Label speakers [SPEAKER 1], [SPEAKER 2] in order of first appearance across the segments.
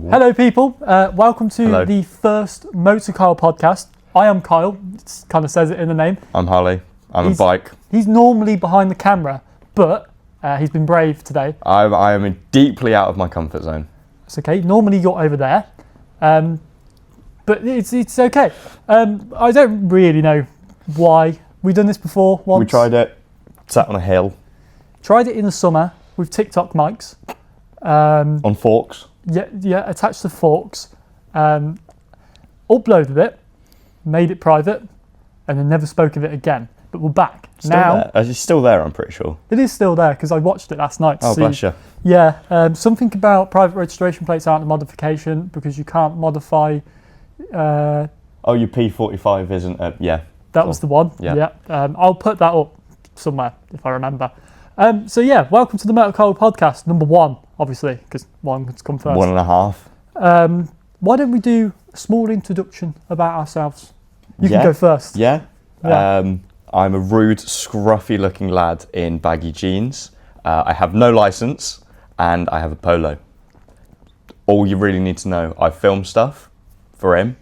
[SPEAKER 1] Hello people, welcome to
[SPEAKER 2] Hello.
[SPEAKER 1] the first MotorKyle Podcast. I am Kyle, it kind of says it in the name.
[SPEAKER 2] I'm Harley, I'm a bike.
[SPEAKER 1] He's normally behind the camera, but he's been brave today.
[SPEAKER 2] I am deeply out of my comfort zone.
[SPEAKER 1] It's okay, normally you're over there, but it's okay. I don't really know why. We've done this before once.
[SPEAKER 2] We tried it, sat on a hill.
[SPEAKER 1] Tried it in the summer with TikTok mics.
[SPEAKER 2] On forks.
[SPEAKER 1] Yeah, attached to forks. Uploaded it, made it private, and then never spoke of it again. But we're back.
[SPEAKER 2] Still there. It's still there, I'm pretty sure.
[SPEAKER 1] It is still there because I watched it last night.
[SPEAKER 2] Oh, bless you.
[SPEAKER 1] Yeah, something about private registration plates aren't a modification because you can't modify...
[SPEAKER 2] your P45 isn't a... Yeah.
[SPEAKER 1] That was the one.
[SPEAKER 2] Yeah.
[SPEAKER 1] I'll put that up somewhere if I remember. So yeah, welcome to the MotorKyle Podcast, number 1, obviously, because 1 has come first.
[SPEAKER 2] 1.5.
[SPEAKER 1] Why don't we do a small introduction about ourselves? You can go first.
[SPEAKER 2] Yeah. I'm a rude, scruffy-looking lad in baggy jeans. I have no license, and I have a polo. All you really need to know, I film stuff for him.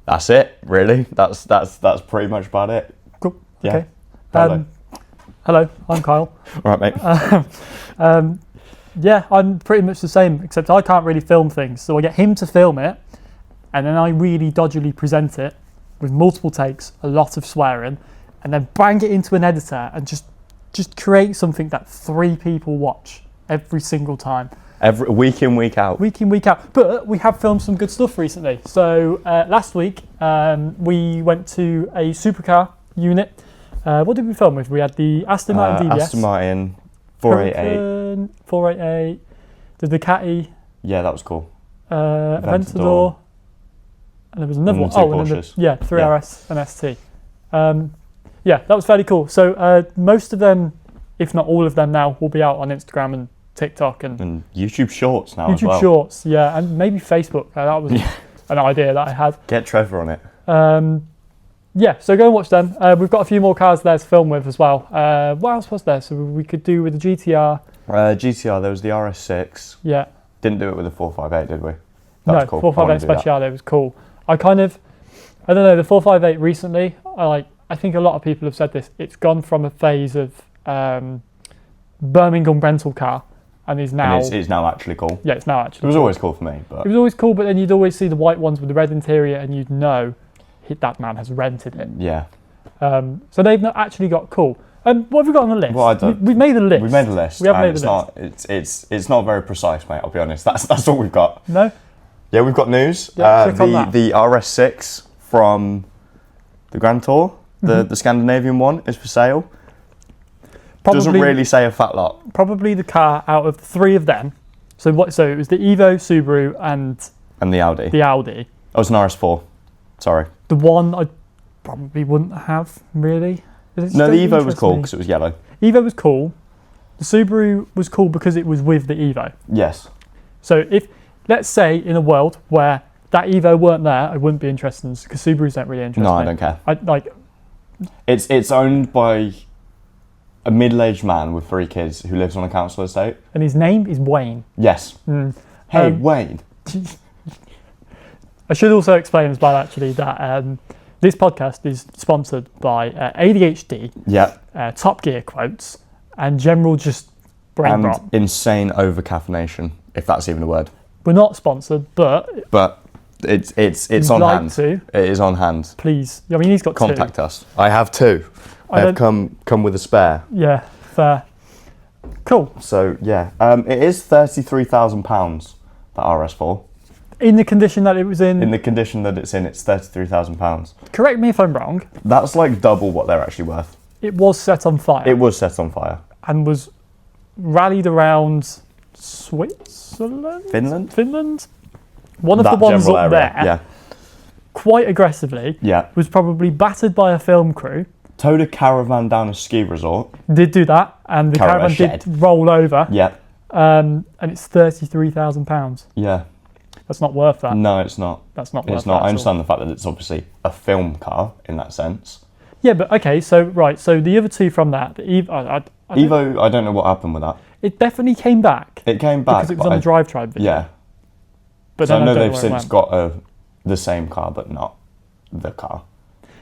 [SPEAKER 2] That's it, really. That's pretty much about it.
[SPEAKER 1] Cool.
[SPEAKER 2] Yeah.
[SPEAKER 1] Okay.
[SPEAKER 2] Polo.
[SPEAKER 1] Hello, I'm Kyle.
[SPEAKER 2] All right, mate.
[SPEAKER 1] Yeah, I'm pretty much the same, except I can't really film things. So I get him to film it, and then I really dodgily present it with multiple takes, a lot of swearing, and then bang it into an editor and just create something that 3 people watch every single time.
[SPEAKER 2] Every week in, week out.
[SPEAKER 1] Week in, week out. But we have filmed some good stuff recently. So last week, we went to a supercar unit. What did we film with? We had the Aston Martin DBS.
[SPEAKER 2] Aston Martin 488.
[SPEAKER 1] 488. The Ducati.
[SPEAKER 2] Yeah, that was cool.
[SPEAKER 1] Aventador. And there was another one.
[SPEAKER 2] And
[SPEAKER 1] And then
[SPEAKER 2] Porsches.
[SPEAKER 1] 3RS and ST. Yeah, that was fairly cool. So most of them, if not all of them now, will be out on Instagram and TikTok and
[SPEAKER 2] YouTube Shorts now as
[SPEAKER 1] YouTube
[SPEAKER 2] well.
[SPEAKER 1] Shorts, yeah, and maybe Facebook. That was an idea that I had.
[SPEAKER 2] Get Trevor on it.
[SPEAKER 1] Yeah, so go and watch them. We've got a few more cars there to film with as well. What else was there? So we could do with the GTR.
[SPEAKER 2] GTR, there was the RS6.
[SPEAKER 1] Yeah.
[SPEAKER 2] Didn't do it with the 458, did we?
[SPEAKER 1] No,
[SPEAKER 2] was cool.
[SPEAKER 1] 458 Speciale was cool. I don't know, the 458 recently, I think a lot of people have said this, it's gone from a phase of Birmingham rental car and is now...
[SPEAKER 2] And it's now actually cool.
[SPEAKER 1] Yeah, it's now actually
[SPEAKER 2] It was always cool for me, but...
[SPEAKER 1] It was always cool, but then you'd always see the white ones with the red interior and you'd know that man has rented it.
[SPEAKER 2] Yeah.
[SPEAKER 1] So they've not actually got cool. What have we got on the list?
[SPEAKER 2] Well,
[SPEAKER 1] We've made a list.
[SPEAKER 2] We've made a list.
[SPEAKER 1] We have made a
[SPEAKER 2] list. It's not very precise, mate, I'll be honest. That's all we've got.
[SPEAKER 1] No?
[SPEAKER 2] Yeah, we've got news.
[SPEAKER 1] Yeah, click on that.
[SPEAKER 2] The RS6 from the Grand Tour, the Scandinavian one, is for sale. Doesn't really say a fat lot.
[SPEAKER 1] Probably the car out of the 3 of them. So it was the Evo, Subaru, and
[SPEAKER 2] the Audi.
[SPEAKER 1] The Audi.
[SPEAKER 2] Oh, it's an RS4. Sorry.
[SPEAKER 1] The one I probably wouldn't have really.
[SPEAKER 2] No, the Evo was cool because it was yellow.
[SPEAKER 1] Evo was cool. The Subaru was cool because it was with the Evo.
[SPEAKER 2] Yes.
[SPEAKER 1] So if, let's say, in a world where that Evo weren't there, I wouldn't be interested in because Subarus don't really interest me.
[SPEAKER 2] No, I don't care.
[SPEAKER 1] It's
[SPEAKER 2] owned by a middle-aged man with 3 kids who lives on a council estate.
[SPEAKER 1] And his name is Wayne.
[SPEAKER 2] Yes. Hey, Wayne.
[SPEAKER 1] I should also explain as well, actually, that this podcast is sponsored by ADHD, Top Gear quotes, and general just brain rot.
[SPEAKER 2] And insane over-caffeination, if that's even a word.
[SPEAKER 1] We're not sponsored, but
[SPEAKER 2] it's on hand.
[SPEAKER 1] To,
[SPEAKER 2] it is on hand.
[SPEAKER 1] Please. I mean, he's got
[SPEAKER 2] Contact
[SPEAKER 1] 2.
[SPEAKER 2] us. I have 2. I have come with a spare.
[SPEAKER 1] Yeah, fair. Cool.
[SPEAKER 2] So, yeah. It is £33,000, that RS4.
[SPEAKER 1] In the condition that it was in?
[SPEAKER 2] In the condition that it's in, it's £33,000.
[SPEAKER 1] Correct me if I'm wrong.
[SPEAKER 2] That's like double what they're actually worth.
[SPEAKER 1] It was set on fire.
[SPEAKER 2] It was set on fire.
[SPEAKER 1] And was rallied around Switzerland? Finland? One of the ones up there.
[SPEAKER 2] Yeah.
[SPEAKER 1] Quite aggressively.
[SPEAKER 2] Yeah.
[SPEAKER 1] Was probably battered by a film crew.
[SPEAKER 2] Towed a caravan down a ski resort.
[SPEAKER 1] Did do that. And the caravan did roll over.
[SPEAKER 2] Yeah.
[SPEAKER 1] And it's £33,000.
[SPEAKER 2] Yeah.
[SPEAKER 1] That's not worth that.
[SPEAKER 2] No, it's not.
[SPEAKER 1] That's not worth that.
[SPEAKER 2] It's not. I understand the fact that it's obviously a film car in that sense.
[SPEAKER 1] Yeah, but okay, so the other 2 from that, the Evo...
[SPEAKER 2] Evo, I don't know what happened with that.
[SPEAKER 1] It definitely came back.
[SPEAKER 2] It came back.
[SPEAKER 1] Because it was on the Drive Tribe video.
[SPEAKER 2] Yeah.
[SPEAKER 1] But
[SPEAKER 2] So
[SPEAKER 1] then
[SPEAKER 2] I know
[SPEAKER 1] don't
[SPEAKER 2] they've
[SPEAKER 1] where it
[SPEAKER 2] since
[SPEAKER 1] went.
[SPEAKER 2] got the same car, but not the car.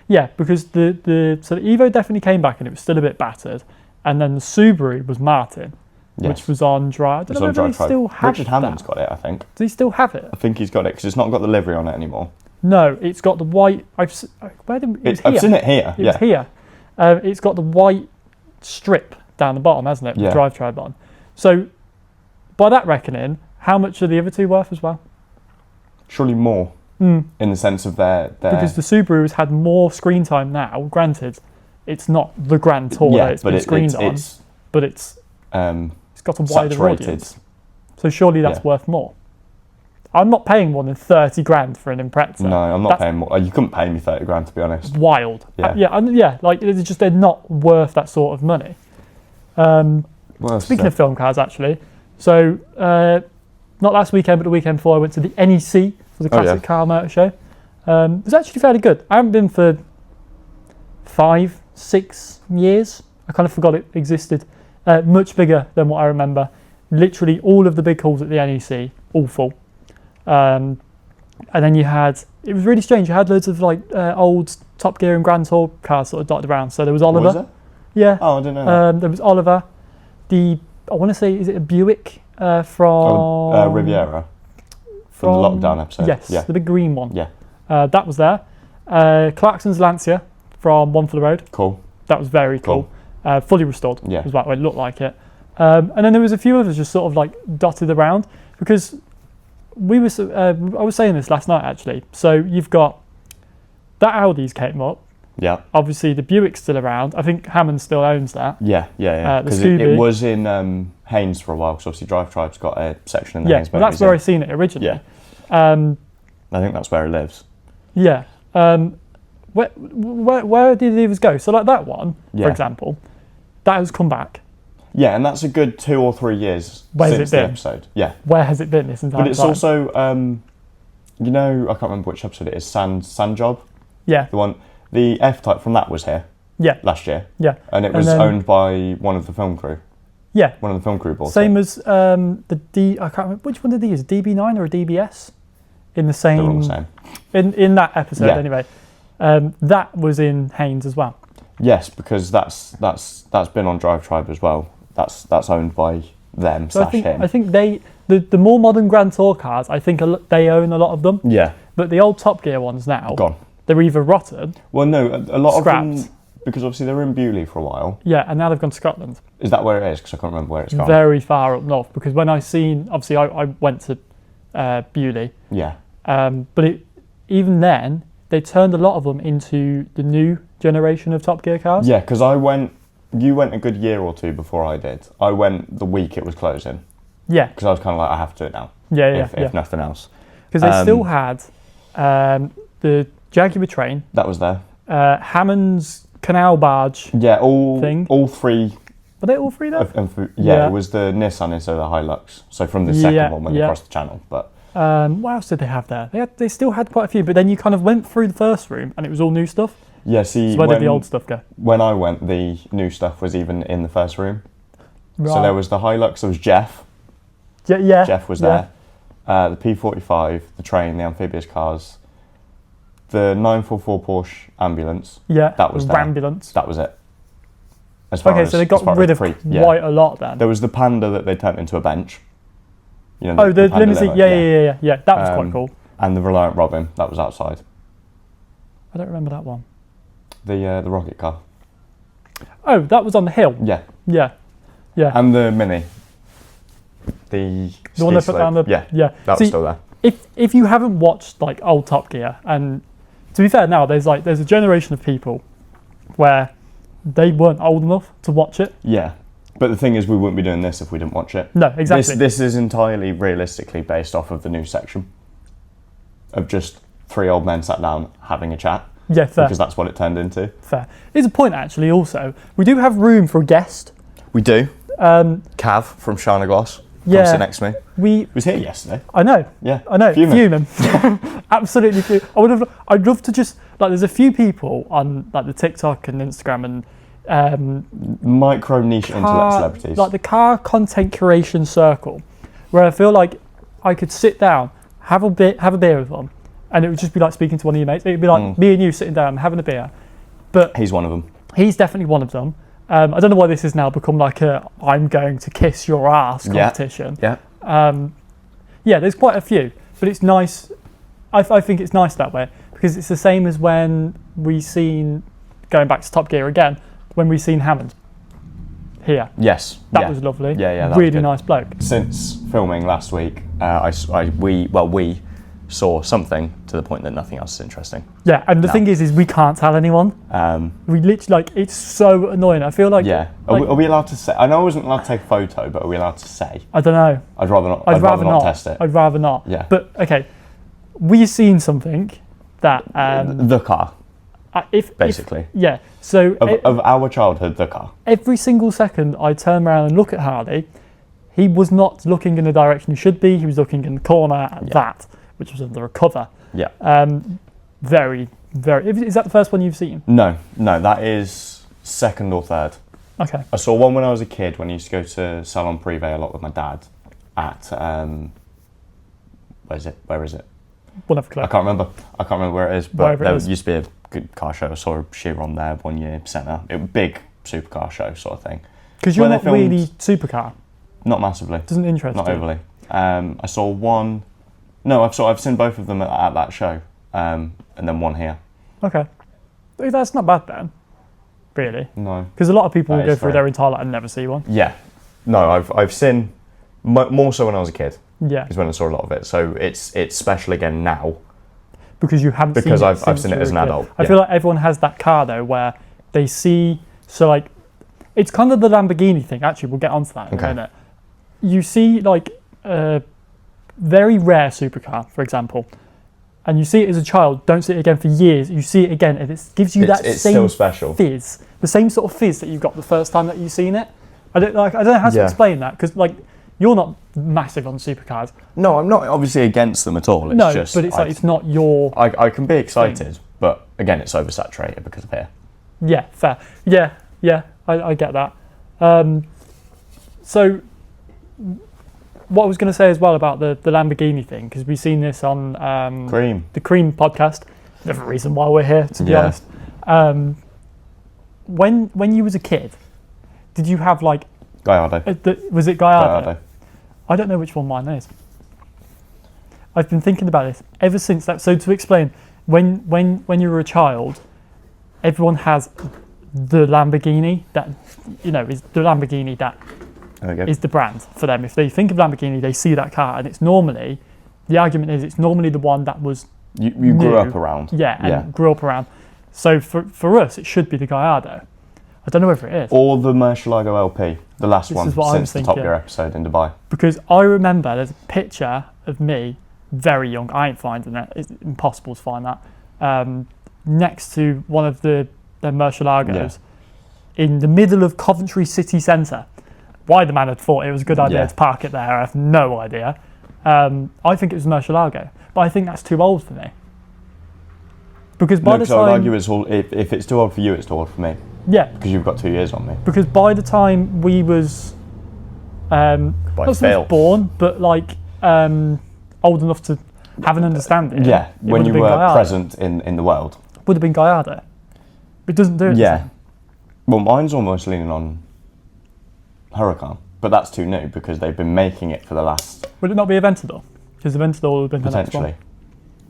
[SPEAKER 1] Yeah, because the Evo definitely came back and it was still a bit battered. And then the Subaru was Martin,
[SPEAKER 2] Yes.
[SPEAKER 1] which was on Drive. I don't know whether he still has
[SPEAKER 2] Richard Hammond's
[SPEAKER 1] that.
[SPEAKER 2] got it, I think.
[SPEAKER 1] Does he still have it?
[SPEAKER 2] I think he's got it because it's not got the livery on it anymore.
[SPEAKER 1] No, it's got the white. I've seen it here.
[SPEAKER 2] It was here.
[SPEAKER 1] Here. It's got the white strip down the bottom, hasn't it? With
[SPEAKER 2] Yeah.
[SPEAKER 1] the Drive Tribe on. So, by that reckoning, how much are the other two worth as well?
[SPEAKER 2] Surely more, in the sense of their...
[SPEAKER 1] Because the Subaru has had more screen time now. Granted, it's not the Grand Tour that it's been screened on, but it's got a wider
[SPEAKER 2] saturated.
[SPEAKER 1] audience. So surely that's worth more. I'm not paying more than 30 grand for an Impreza.
[SPEAKER 2] No, I'm not paying more. You couldn't pay me 30 grand, to be honest.
[SPEAKER 1] Wild. Like it's just they're not worth that sort of money. Speaking of film cars, actually, so not last weekend, but the weekend before, I went to the NEC for the Classic Car Motor Show. It was actually fairly good. I haven't been for 5-6 years. I kind of forgot it existed. Much bigger than what I remember. Literally all of the big halls at the NEC, all full. And then it was really strange. You had loads of like old Top Gear and Grand Tour cars sort of dotted around. So there was Oliver.
[SPEAKER 2] Was there?
[SPEAKER 1] Yeah.
[SPEAKER 2] Oh, I didn't know that.
[SPEAKER 1] There was Oliver. I want to say, is it a Buick from...
[SPEAKER 2] Riviera. From the lockdown episode.
[SPEAKER 1] Yes, the big green one.
[SPEAKER 2] Yeah.
[SPEAKER 1] That was there. Clarkson's Lancia from One for the Road.
[SPEAKER 2] Cool.
[SPEAKER 1] That was very cool. Fully restored.
[SPEAKER 2] Yeah.
[SPEAKER 1] Was what it looked like it. And then there was a few others just sort of like dotted around because I was saying this last night actually. So you've got that Audi's came up.
[SPEAKER 2] Yeah.
[SPEAKER 1] Obviously the Buick's still around. I think Hammond still owns that.
[SPEAKER 2] Yeah. Because it was in Haynes for a while. Because obviously Drive Tribe's got a section in the Haynes.
[SPEAKER 1] Yeah, well, that's where I seen it originally.
[SPEAKER 2] Yeah. I think that's where it lives.
[SPEAKER 1] Yeah. Where did the others go? So like that one, for example, that has come back.
[SPEAKER 2] Yeah, and that's a good 2 or 3 years since the episode. Yeah.
[SPEAKER 1] Where has it been this entire time?
[SPEAKER 2] But it's also, I can't remember which episode it is. Sand Job.
[SPEAKER 1] Yeah.
[SPEAKER 2] The F-Type from that was here.
[SPEAKER 1] Yeah.
[SPEAKER 2] Last year.
[SPEAKER 1] Yeah.
[SPEAKER 2] And it was owned by one of the film crew.
[SPEAKER 1] Yeah.
[SPEAKER 2] One of the film crew bought
[SPEAKER 1] Same
[SPEAKER 2] it.
[SPEAKER 1] as the I can't remember which one did they use, a DB9 or a DBS? In the same.
[SPEAKER 2] They're all the same.
[SPEAKER 1] In that episode anyway. That was in Haynes as well.
[SPEAKER 2] Yes, because that's been on Drive Tribe as well. That's owned by them
[SPEAKER 1] So
[SPEAKER 2] him.
[SPEAKER 1] I think the more modern Grand Tour cars, I think they own a lot of them.
[SPEAKER 2] Yeah.
[SPEAKER 1] But the old Top Gear ones now,
[SPEAKER 2] Gone.
[SPEAKER 1] they're either rotten.
[SPEAKER 2] Well, no, a lot
[SPEAKER 1] scrapped.
[SPEAKER 2] of them, because obviously they were in Bewley for a while.
[SPEAKER 1] Yeah, and now they've gone to Scotland.
[SPEAKER 2] Is that where it is? Because I can't remember where it's gone.
[SPEAKER 1] Very far up north. Because when obviously I went to Bewley.
[SPEAKER 2] Yeah.
[SPEAKER 1] But even then, they turned a lot of them into the new generation of Top Gear cars.
[SPEAKER 2] Yeah, because you went a good year or two before I did. I went the week it was closing.
[SPEAKER 1] Yeah.
[SPEAKER 2] Because I was kind of like, I have to do it now.
[SPEAKER 1] Yeah.
[SPEAKER 2] If nothing else.
[SPEAKER 1] Because they still had the Jaguar train.
[SPEAKER 2] That was there.
[SPEAKER 1] Hammond's canal barge.
[SPEAKER 2] Yeah, all three.
[SPEAKER 1] Were they all three there?
[SPEAKER 2] It was the Nissan instead of the Hilux. So from the second one when they crossed the channel. But
[SPEAKER 1] what else did they have there? They still had quite a few, but then you kind of went through the first room and it was all new stuff.
[SPEAKER 2] Yeah, see,
[SPEAKER 1] so where did the old stuff go?
[SPEAKER 2] When I went, the new stuff was even in the first room.
[SPEAKER 1] Right.
[SPEAKER 2] So there was the Hilux, there was Jeff.
[SPEAKER 1] Yeah.
[SPEAKER 2] Jeff was there. The P45, the train, the amphibious cars, the 944 Porsche ambulance.
[SPEAKER 1] Yeah,
[SPEAKER 2] that was there.
[SPEAKER 1] Ambulance.
[SPEAKER 2] That was it.
[SPEAKER 1] So they got rid of quite a lot then.
[SPEAKER 2] There was the Panda that they turned into a bench.
[SPEAKER 1] The limousine. Yeah. That was quite cool.
[SPEAKER 2] And the Reliant Robin, that was outside.
[SPEAKER 1] I don't remember that one.
[SPEAKER 2] The rocket car.
[SPEAKER 1] Oh, that was on the hill.
[SPEAKER 2] Yeah. And the Mini. The
[SPEAKER 1] one they put down the...
[SPEAKER 2] Yeah. That was still there.
[SPEAKER 1] If you haven't watched like old Top Gear, and to be fair now, there's a generation of people where they weren't old enough to watch it.
[SPEAKER 2] Yeah. But the thing is, we wouldn't be doing this if we didn't watch it.
[SPEAKER 1] No, exactly.
[SPEAKER 2] This is entirely realistically based off of the news section. Of just 3 old men sat down having a chat.
[SPEAKER 1] Yeah, fair.
[SPEAKER 2] Because that's what it turned into.
[SPEAKER 1] Fair. There's a point actually also. We do have room for a guest.
[SPEAKER 2] We do. Cav from Shana Gloss. Come sit next to me. He was here yesterday.
[SPEAKER 1] I know.
[SPEAKER 2] Yeah.
[SPEAKER 1] I know. Fuming. Absolutely fuming. I'd love to just there's a few people on like the TikTok and Instagram
[SPEAKER 2] Micro niche internet celebrities.
[SPEAKER 1] Like the car content curation circle, where I feel like I could sit down, have a beer with them, and it would just be like speaking to one of your mates. It would be like me and you sitting down having a beer. But
[SPEAKER 2] he's one of them.
[SPEAKER 1] He's definitely one of them. I don't know why this has now become like a I'm going to kiss your ass competition.
[SPEAKER 2] Yeah.
[SPEAKER 1] Yeah, there's quite a few, but it's nice. I think it's nice that way because it's the same as when we seen, going back to Top Gear again, when we seen Hammond here.
[SPEAKER 2] Yes.
[SPEAKER 1] That was lovely.
[SPEAKER 2] Yeah, that
[SPEAKER 1] really
[SPEAKER 2] was good.
[SPEAKER 1] nice bloke.
[SPEAKER 2] Since filming last week, we saw something to the point that nothing else is interesting.
[SPEAKER 1] Yeah, and the thing is we can't tell anyone. We literally, like, it's so annoying. I feel like...
[SPEAKER 2] Yeah. Are we allowed to say... I know I wasn't allowed to take a photo, but are we allowed to say?
[SPEAKER 1] I don't know.
[SPEAKER 2] I'd rather not. I'd rather not test it.
[SPEAKER 1] I'd rather not.
[SPEAKER 2] Yeah.
[SPEAKER 1] But, okay, we've seen something that...
[SPEAKER 2] the car, basically.
[SPEAKER 1] Yeah, so...
[SPEAKER 2] Of our childhood, the car.
[SPEAKER 1] Every single second I turn around and look at Harley, he was not looking in the direction he should be. He was looking in the corner at that, which was under a cover.
[SPEAKER 2] Yeah.
[SPEAKER 1] Very, very... Is that the first one you've seen?
[SPEAKER 2] No, that is second or third.
[SPEAKER 1] Okay.
[SPEAKER 2] I saw one when I was a kid when I used to go to Salon Privé a lot with my dad at... Where is it?
[SPEAKER 1] One of the
[SPEAKER 2] I can't remember where it is, but
[SPEAKER 1] Wherever
[SPEAKER 2] there
[SPEAKER 1] it is.
[SPEAKER 2] used to be a good car show. I saw a Chiron there 1 year, centre. It was a big supercar show sort of thing.
[SPEAKER 1] Because you're
[SPEAKER 2] When they
[SPEAKER 1] not
[SPEAKER 2] filmed-
[SPEAKER 1] really supercar.
[SPEAKER 2] Not massively.
[SPEAKER 1] Doesn't interest
[SPEAKER 2] Not
[SPEAKER 1] you.
[SPEAKER 2] overly. I saw one... No, I've seen both of them at that show, and then one here.
[SPEAKER 1] Okay. That's not bad then, really.
[SPEAKER 2] No.
[SPEAKER 1] Because a lot of people
[SPEAKER 2] That
[SPEAKER 1] will go
[SPEAKER 2] is
[SPEAKER 1] through
[SPEAKER 2] fair.
[SPEAKER 1] their entire life and never see one.
[SPEAKER 2] Yeah. No, I've seen... More so when I was a kid,
[SPEAKER 1] Yeah.
[SPEAKER 2] is when I saw a lot of it. So it's special again now.
[SPEAKER 1] Because you haven't
[SPEAKER 2] Because
[SPEAKER 1] seen it
[SPEAKER 2] I've
[SPEAKER 1] since
[SPEAKER 2] seen it
[SPEAKER 1] you
[SPEAKER 2] as
[SPEAKER 1] were
[SPEAKER 2] an
[SPEAKER 1] a kid.
[SPEAKER 2] adult,
[SPEAKER 1] I
[SPEAKER 2] yeah.
[SPEAKER 1] feel like everyone has that car though where they see, so like, it's kind of the Lamborghini thing, actually, we'll get onto that in a minute. You see like a very rare supercar, for example, and you see it as a child, don't see it again for years, you see it again and it gives you that
[SPEAKER 2] It's
[SPEAKER 1] same
[SPEAKER 2] still special.
[SPEAKER 1] fizz, the same sort of fizz that you got the first time that you've seen it. I don't know how to
[SPEAKER 2] Yeah.
[SPEAKER 1] explain that, because like, you're not massive on supercars.
[SPEAKER 2] No, I'm not obviously against them at all. It's
[SPEAKER 1] No,
[SPEAKER 2] just,
[SPEAKER 1] but it's like, it's not your...
[SPEAKER 2] I can be excited, but again, it's oversaturated because of here.
[SPEAKER 1] Yeah, fair. Yeah, I get that. So, what I was going to say as well about the Lamborghini thing, because we've seen this on
[SPEAKER 2] Cream.
[SPEAKER 1] the Cream podcast. Another reason why we're here, to be
[SPEAKER 2] Yeah.
[SPEAKER 1] honest. When you was a kid, did you have like...
[SPEAKER 2] Gallardo.
[SPEAKER 1] was it Gallardo?
[SPEAKER 2] Gallardo.
[SPEAKER 1] I don't know which one mine is. I've been thinking about this ever since that. So to explain, when you were a child, everyone has the Lamborghini that, is the Lamborghini that
[SPEAKER 2] There we go.
[SPEAKER 1] is the brand for them. If they think of Lamborghini, they see that car, and it's normally, the argument is it's normally the one that was
[SPEAKER 2] You grew
[SPEAKER 1] new.
[SPEAKER 2] up around.
[SPEAKER 1] and grew up around. So for us, it should be the Gallardo. I don't know whether it is.
[SPEAKER 2] Or the Murcielago LP, the last
[SPEAKER 1] This
[SPEAKER 2] one
[SPEAKER 1] is what I was
[SPEAKER 2] since the Top
[SPEAKER 1] thinking.
[SPEAKER 2] Gear episode in Dubai.
[SPEAKER 1] Because I remember there's a picture of me, very young, I ain't finding it, it's impossible to find that, next to one of the Murcielagos in the middle of Coventry city centre. Why the man had thought it was a good idea to park it there, I have no idea. I think it was Murcielago, but I think that's too old for me. Because by the
[SPEAKER 2] I would
[SPEAKER 1] time...
[SPEAKER 2] argue it's all, if it's too old for you, it's too old for me.
[SPEAKER 1] Yeah,
[SPEAKER 2] Because you've got 2 years on me.
[SPEAKER 1] because by the time we was... not so
[SPEAKER 2] Phil.
[SPEAKER 1] much born, but like old enough to have an understanding.
[SPEAKER 2] Yeah,
[SPEAKER 1] it
[SPEAKER 2] when
[SPEAKER 1] would
[SPEAKER 2] you
[SPEAKER 1] have been
[SPEAKER 2] were
[SPEAKER 1] Gallardo.
[SPEAKER 2] present in the world.
[SPEAKER 1] Would have been Gallardo. It doesn't do it. does
[SPEAKER 2] Yeah.
[SPEAKER 1] it?
[SPEAKER 2] Well, mine's almost leaning on Huracan, but that's too new because they've been making it for the last...
[SPEAKER 1] Would it not be Aventador? Because Aventador would have been the next one.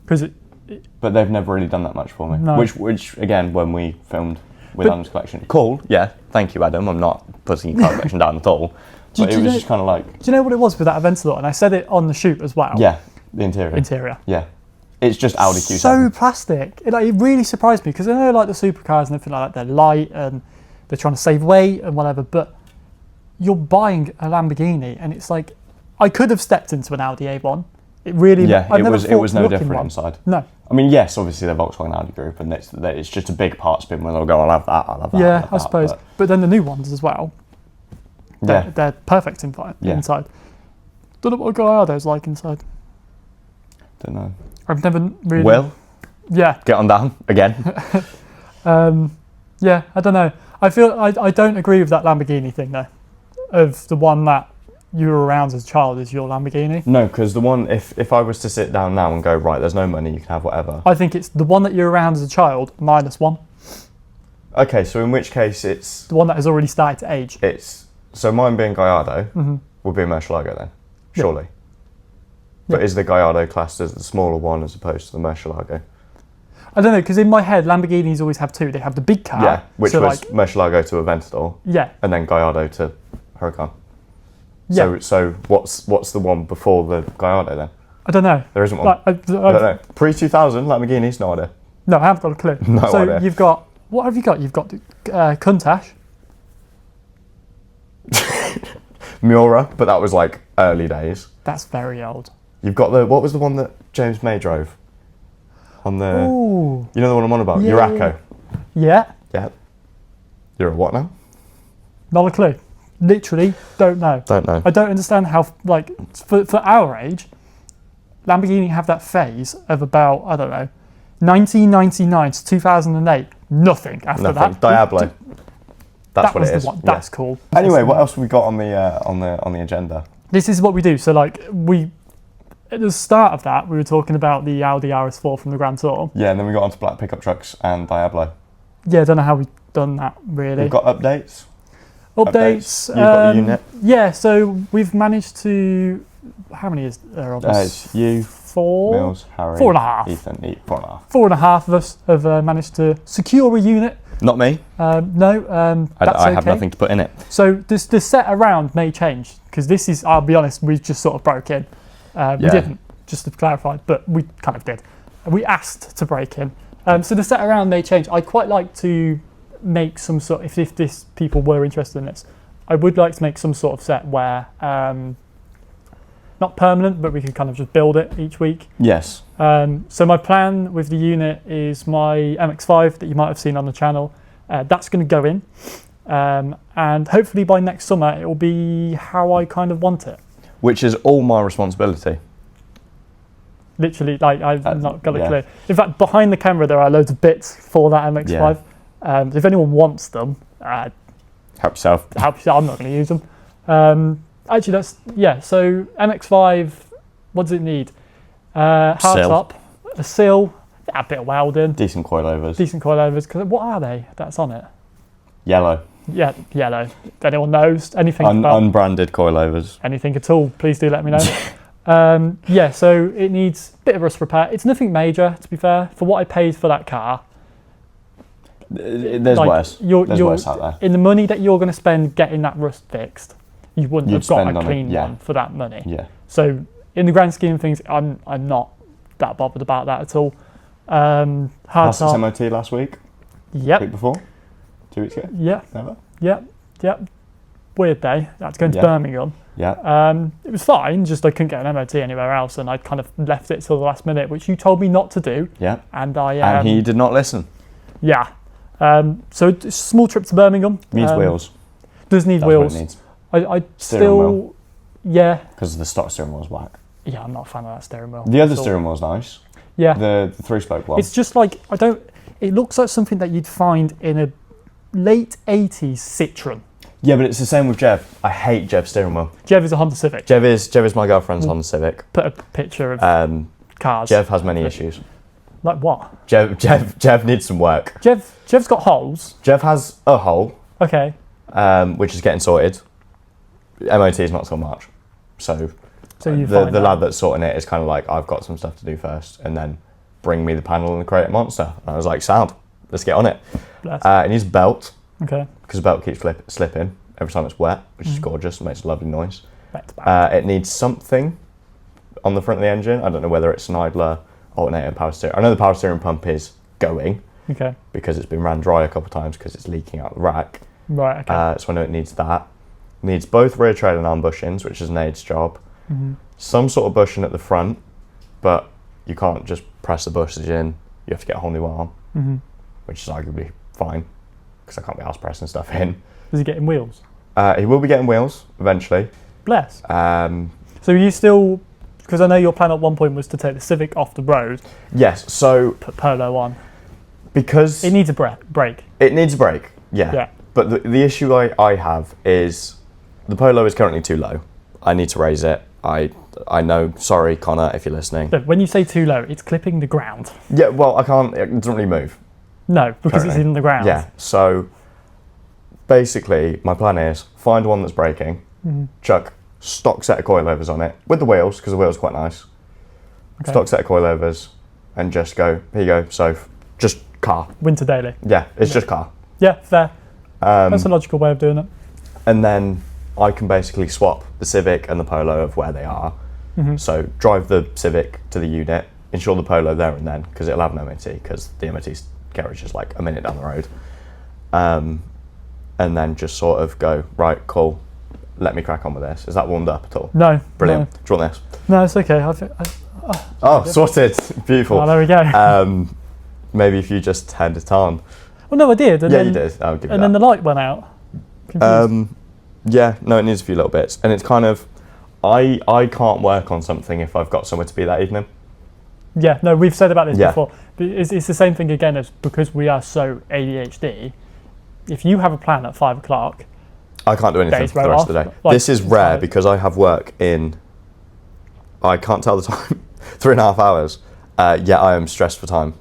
[SPEAKER 2] Potentially.
[SPEAKER 1] Because
[SPEAKER 2] But they've never really done that much for me.
[SPEAKER 1] No.
[SPEAKER 2] Which again, when we filmed with
[SPEAKER 1] But-
[SPEAKER 2] Adam's collection, cool. Yeah, thank you, Adam. I'm not putting your car collection down at all.
[SPEAKER 1] Do
[SPEAKER 2] But
[SPEAKER 1] you
[SPEAKER 2] it was
[SPEAKER 1] know-
[SPEAKER 2] just kind of like,
[SPEAKER 1] do you know what it was with that Aventador? And I said it on the shoot as well.
[SPEAKER 2] yeah, the interior.
[SPEAKER 1] Interior.
[SPEAKER 2] Yeah, it's just Audi Q7.
[SPEAKER 1] So plastic. It really surprised me because I know like the supercars and everything like that, they're light and they're trying to save weight and whatever, but you're buying a Lamborghini and it's like, I could have stepped into an Audi A1. It really...
[SPEAKER 2] Yeah,
[SPEAKER 1] I've never
[SPEAKER 2] it
[SPEAKER 1] thought
[SPEAKER 2] was
[SPEAKER 1] to
[SPEAKER 2] no
[SPEAKER 1] look in
[SPEAKER 2] different
[SPEAKER 1] one.
[SPEAKER 2] inside.
[SPEAKER 1] No.
[SPEAKER 2] I mean, yes, obviously they're Volkswagen Audi group, and it's just a big part spin where they'll go, I'll have that, I'll have that. I'll
[SPEAKER 1] Yeah,
[SPEAKER 2] have
[SPEAKER 1] I
[SPEAKER 2] that,"
[SPEAKER 1] suppose. But then the new ones as well.
[SPEAKER 2] Yeah.
[SPEAKER 1] They're perfect
[SPEAKER 2] Yeah.
[SPEAKER 1] inside. Don't know what a Gallardo's like inside.
[SPEAKER 2] Don't know.
[SPEAKER 1] I've never really...
[SPEAKER 2] Will,
[SPEAKER 1] Yeah.
[SPEAKER 2] get on down again.
[SPEAKER 1] Yeah, I don't know. I feel I don't agree with that Lamborghini thing though. Of the one that you were around as a child is your Lamborghini.
[SPEAKER 2] No, because the one, if I was to sit down now and go, right, there's no money, you can have whatever.
[SPEAKER 1] I think it's the one that you're around as a child -1.
[SPEAKER 2] Okay, so in which case it's...
[SPEAKER 1] The one that has already started to age.
[SPEAKER 2] So mine being Gallardo would be a Murcielago then, surely. But is the Gallardo classed as the smaller one as opposed to the Murcielago?
[SPEAKER 1] I don't know, because in my head, Lamborghinis always have two. They have the big car.
[SPEAKER 2] Yeah, which
[SPEAKER 1] so
[SPEAKER 2] was Murcielago to Aventador.
[SPEAKER 1] Yeah.
[SPEAKER 2] And then Gallardo to Huracan.
[SPEAKER 1] Yeah.
[SPEAKER 2] So what's the one before the Gallardo then?
[SPEAKER 1] I don't know.
[SPEAKER 2] There isn't one.
[SPEAKER 1] Like,
[SPEAKER 2] I don't know. Pre-2000 Lamborghinis, no idea.
[SPEAKER 1] No, I haven't got a clue.
[SPEAKER 2] No
[SPEAKER 1] so
[SPEAKER 2] idea.
[SPEAKER 1] you've got, what have you got? You've got Countach.
[SPEAKER 2] Miura, but that was like early days.
[SPEAKER 1] That's very old.
[SPEAKER 2] You've got what was the one that James May drove? On the,
[SPEAKER 1] Ooh.
[SPEAKER 2] you know the one I'm on about?
[SPEAKER 1] Yeah.
[SPEAKER 2] Uraco.
[SPEAKER 1] Yeah.
[SPEAKER 2] Yeah. You're a what now?
[SPEAKER 1] Not a clue. Literally, don't know.
[SPEAKER 2] Don't know.
[SPEAKER 1] I don't understand how, like, for our age, Lamborghini have that phase of about, I don't know, 1999 to 2008. Nothing after that.
[SPEAKER 2] Diablo. That's what it is.
[SPEAKER 1] One. That's cool.
[SPEAKER 2] Anyway, what else have we got on the agenda?
[SPEAKER 1] This is what we do. So, like, at the start of that, we were talking about the Audi RS4 from the Grand Tour.
[SPEAKER 2] Yeah, and then we got onto black pickup trucks and Diablo.
[SPEAKER 1] Yeah, I don't know how we've done that, really.
[SPEAKER 2] We've got updates.
[SPEAKER 1] Updates.
[SPEAKER 2] You've got a unit.
[SPEAKER 1] Yeah, so we've managed to... How many is there of us?
[SPEAKER 2] It's you,
[SPEAKER 1] 4?
[SPEAKER 2] Mills, Harry,
[SPEAKER 1] 4.5.
[SPEAKER 2] Ethan, 4.5.
[SPEAKER 1] 4.5 of us have managed to secure a unit.
[SPEAKER 2] Not me.
[SPEAKER 1] No, that's
[SPEAKER 2] I
[SPEAKER 1] okay.
[SPEAKER 2] have nothing to put in it.
[SPEAKER 1] So the set around may change, because this is, I'll be honest, we just sort of broke in. We didn't, just to clarify, but we kind of did. We asked to break in. So the set around may change. I'd quite like to make some sort, if this people were interested in this, I would like to make some sort of set where, not permanent, but we could kind of just build it each week.
[SPEAKER 2] Yes.
[SPEAKER 1] So my plan with the unit is my MX-5 that you might have seen on the channel. That's going to go in. And hopefully by next summer, it will be how I kind of want it.
[SPEAKER 2] Which is all my responsibility.
[SPEAKER 1] Literally, like, I've not got a clue. In fact, behind the camera, there are loads of bits for that MX-5. If anyone wants them,
[SPEAKER 2] help yourself.
[SPEAKER 1] I'm not going to use them. Actually, so MX-5, what does it need? Hard top, a sill, a bit of welding.
[SPEAKER 2] Decent coilovers.
[SPEAKER 1] Because what are they that's on it?
[SPEAKER 2] Yellow.
[SPEAKER 1] Yeah, yellow. If anyone knows anything about
[SPEAKER 2] unbranded coilovers.
[SPEAKER 1] anything at all, please do let me know. So it needs a bit of rust repair. It's nothing major, to be fair. For what I paid for that car,
[SPEAKER 2] there's
[SPEAKER 1] like,
[SPEAKER 2] worse. There's worse out there.
[SPEAKER 1] In the money that you're going to spend getting that rust fixed, you wouldn't have got a clean one for that money.
[SPEAKER 2] Yeah.
[SPEAKER 1] So in the grand scheme of things, I'm not that bothered about that at all. Hard
[SPEAKER 2] Passed its
[SPEAKER 1] top.
[SPEAKER 2] MOT last week.
[SPEAKER 1] Yep.
[SPEAKER 2] Week before. 2 weeks ago.
[SPEAKER 1] Yeah.
[SPEAKER 2] Never.
[SPEAKER 1] Yep. Weird day. I had to go into Birmingham.
[SPEAKER 2] Yeah.
[SPEAKER 1] It was fine, just I couldn't get an MOT anywhere else, and I kind of left it till the last minute, which you told me not to do.
[SPEAKER 2] Yeah.
[SPEAKER 1] And
[SPEAKER 2] and he did not listen.
[SPEAKER 1] Yeah. So it's a small trip to Birmingham.
[SPEAKER 2] Needs wheels.
[SPEAKER 1] Does need
[SPEAKER 2] That's
[SPEAKER 1] wheels.
[SPEAKER 2] what it needs.
[SPEAKER 1] I
[SPEAKER 2] Steering
[SPEAKER 1] still,
[SPEAKER 2] wheel.
[SPEAKER 1] yeah.
[SPEAKER 2] Because the stock steering wheel's whack.
[SPEAKER 1] Yeah, I'm not a fan of that steering wheel.
[SPEAKER 2] The other steering wheel's nice.
[SPEAKER 1] Yeah.
[SPEAKER 2] The 3-spoke one.
[SPEAKER 1] It's just like, it looks like something that you'd find in a late 80s Citroen.
[SPEAKER 2] Yeah, but it's the same with Jev. I hate Jev's steering wheel.
[SPEAKER 1] Jev is a Honda Civic.
[SPEAKER 2] Jev is my girlfriend's Honda Civic.
[SPEAKER 1] Put a picture of cars.
[SPEAKER 2] Jev has many issues.
[SPEAKER 1] Like what?
[SPEAKER 2] Jev needs some work.
[SPEAKER 1] Jev's got holes.
[SPEAKER 2] Jev has a hole.
[SPEAKER 1] Okay.
[SPEAKER 2] Which is getting sorted. MOT is not so much. So
[SPEAKER 1] you
[SPEAKER 2] the lad that's sorting it is kind of like, I've got some stuff to do first, and then bring me the panel and create a monster. And I was like, sound, let's get on it. It needs a belt.
[SPEAKER 1] Okay.
[SPEAKER 2] Because the belt keeps slipping every time it's wet, which is gorgeous. It makes a lovely noise.
[SPEAKER 1] Back to back.
[SPEAKER 2] It needs something on the front of the engine. I don't know whether it's an idler, alternator, power steering. I know the power steering pump is going.
[SPEAKER 1] Okay.
[SPEAKER 2] Because it's been ran dry a couple of times because it's leaking out the rack.
[SPEAKER 1] Right, okay.
[SPEAKER 2] So I know it needs that. It needs both rear trailing arm bushings, which is an aids job.
[SPEAKER 1] Mm-hmm.
[SPEAKER 2] Some sort of bushing at the front, but you can't just press the bushings in. You have to get a whole new arm, which is arguably fine because I can't be arsed pressing stuff in.
[SPEAKER 1] Is he getting wheels?
[SPEAKER 2] He will be getting wheels eventually.
[SPEAKER 1] Bless.
[SPEAKER 2] So
[SPEAKER 1] are you still, because I know your plan at one point was to take the Civic off the road.
[SPEAKER 2] Yes, so...
[SPEAKER 1] Put Polo on.
[SPEAKER 2] Because...
[SPEAKER 1] It needs a brake.
[SPEAKER 2] It needs a brake, yeah. But the issue I have is the Polo is currently too low. I need to raise it. I know, sorry, Connor, if you're listening.
[SPEAKER 1] But when you say too low, it's clipping the ground.
[SPEAKER 2] Yeah, well, it doesn't really move.
[SPEAKER 1] No, because
[SPEAKER 2] currently.
[SPEAKER 1] it's in the ground.
[SPEAKER 2] Yeah, so basically my plan is find one that's breaking, chuck stock set of coilovers on it, with the wheels, because the wheels are quite nice.
[SPEAKER 1] Okay.
[SPEAKER 2] Stock set of coilovers, and just go, here you go, so just car.
[SPEAKER 1] Winter daily.
[SPEAKER 2] Yeah, it's just car.
[SPEAKER 1] Yeah, fair. That's a logical way of doing it.
[SPEAKER 2] And then I can basically swap the Civic and the Polo of where they are. So drive the Civic to the unit, insure the Polo there and then, because it'll have an MOT, because the MOT garage is like a minute down the road. And then just sort of go, right, cool, let me crack on with this. Is that warmed up at all?
[SPEAKER 1] No.
[SPEAKER 2] Brilliant.
[SPEAKER 1] No.
[SPEAKER 2] Do you want this?
[SPEAKER 1] No, it's okay.
[SPEAKER 2] Oh, sorted. Beautiful.
[SPEAKER 1] Oh, there we go.
[SPEAKER 2] Maybe if you just turned it on.
[SPEAKER 1] Well, no, I did. And
[SPEAKER 2] Yeah,
[SPEAKER 1] then,
[SPEAKER 2] you did. I'll give you
[SPEAKER 1] And
[SPEAKER 2] that.
[SPEAKER 1] then the light went out. Confused.
[SPEAKER 2] Yeah, no, it needs a few little bits. And it's kind of, I can't work on something if I've got somewhere to be that evening.
[SPEAKER 1] Yeah, no, we've said about this
[SPEAKER 2] Yeah.
[SPEAKER 1] before. But it's the same thing again, as because we are so ADHD. If you have a plan at 5 o'clock,
[SPEAKER 2] I can't do anything
[SPEAKER 1] days
[SPEAKER 2] for the
[SPEAKER 1] roll
[SPEAKER 2] rest of the
[SPEAKER 1] off,
[SPEAKER 2] day.
[SPEAKER 1] like,
[SPEAKER 2] This is
[SPEAKER 1] it's
[SPEAKER 2] rare
[SPEAKER 1] fine.
[SPEAKER 2] because I have work in, I can't tell the time, 3.5 hours. Yeah, I am stressed for time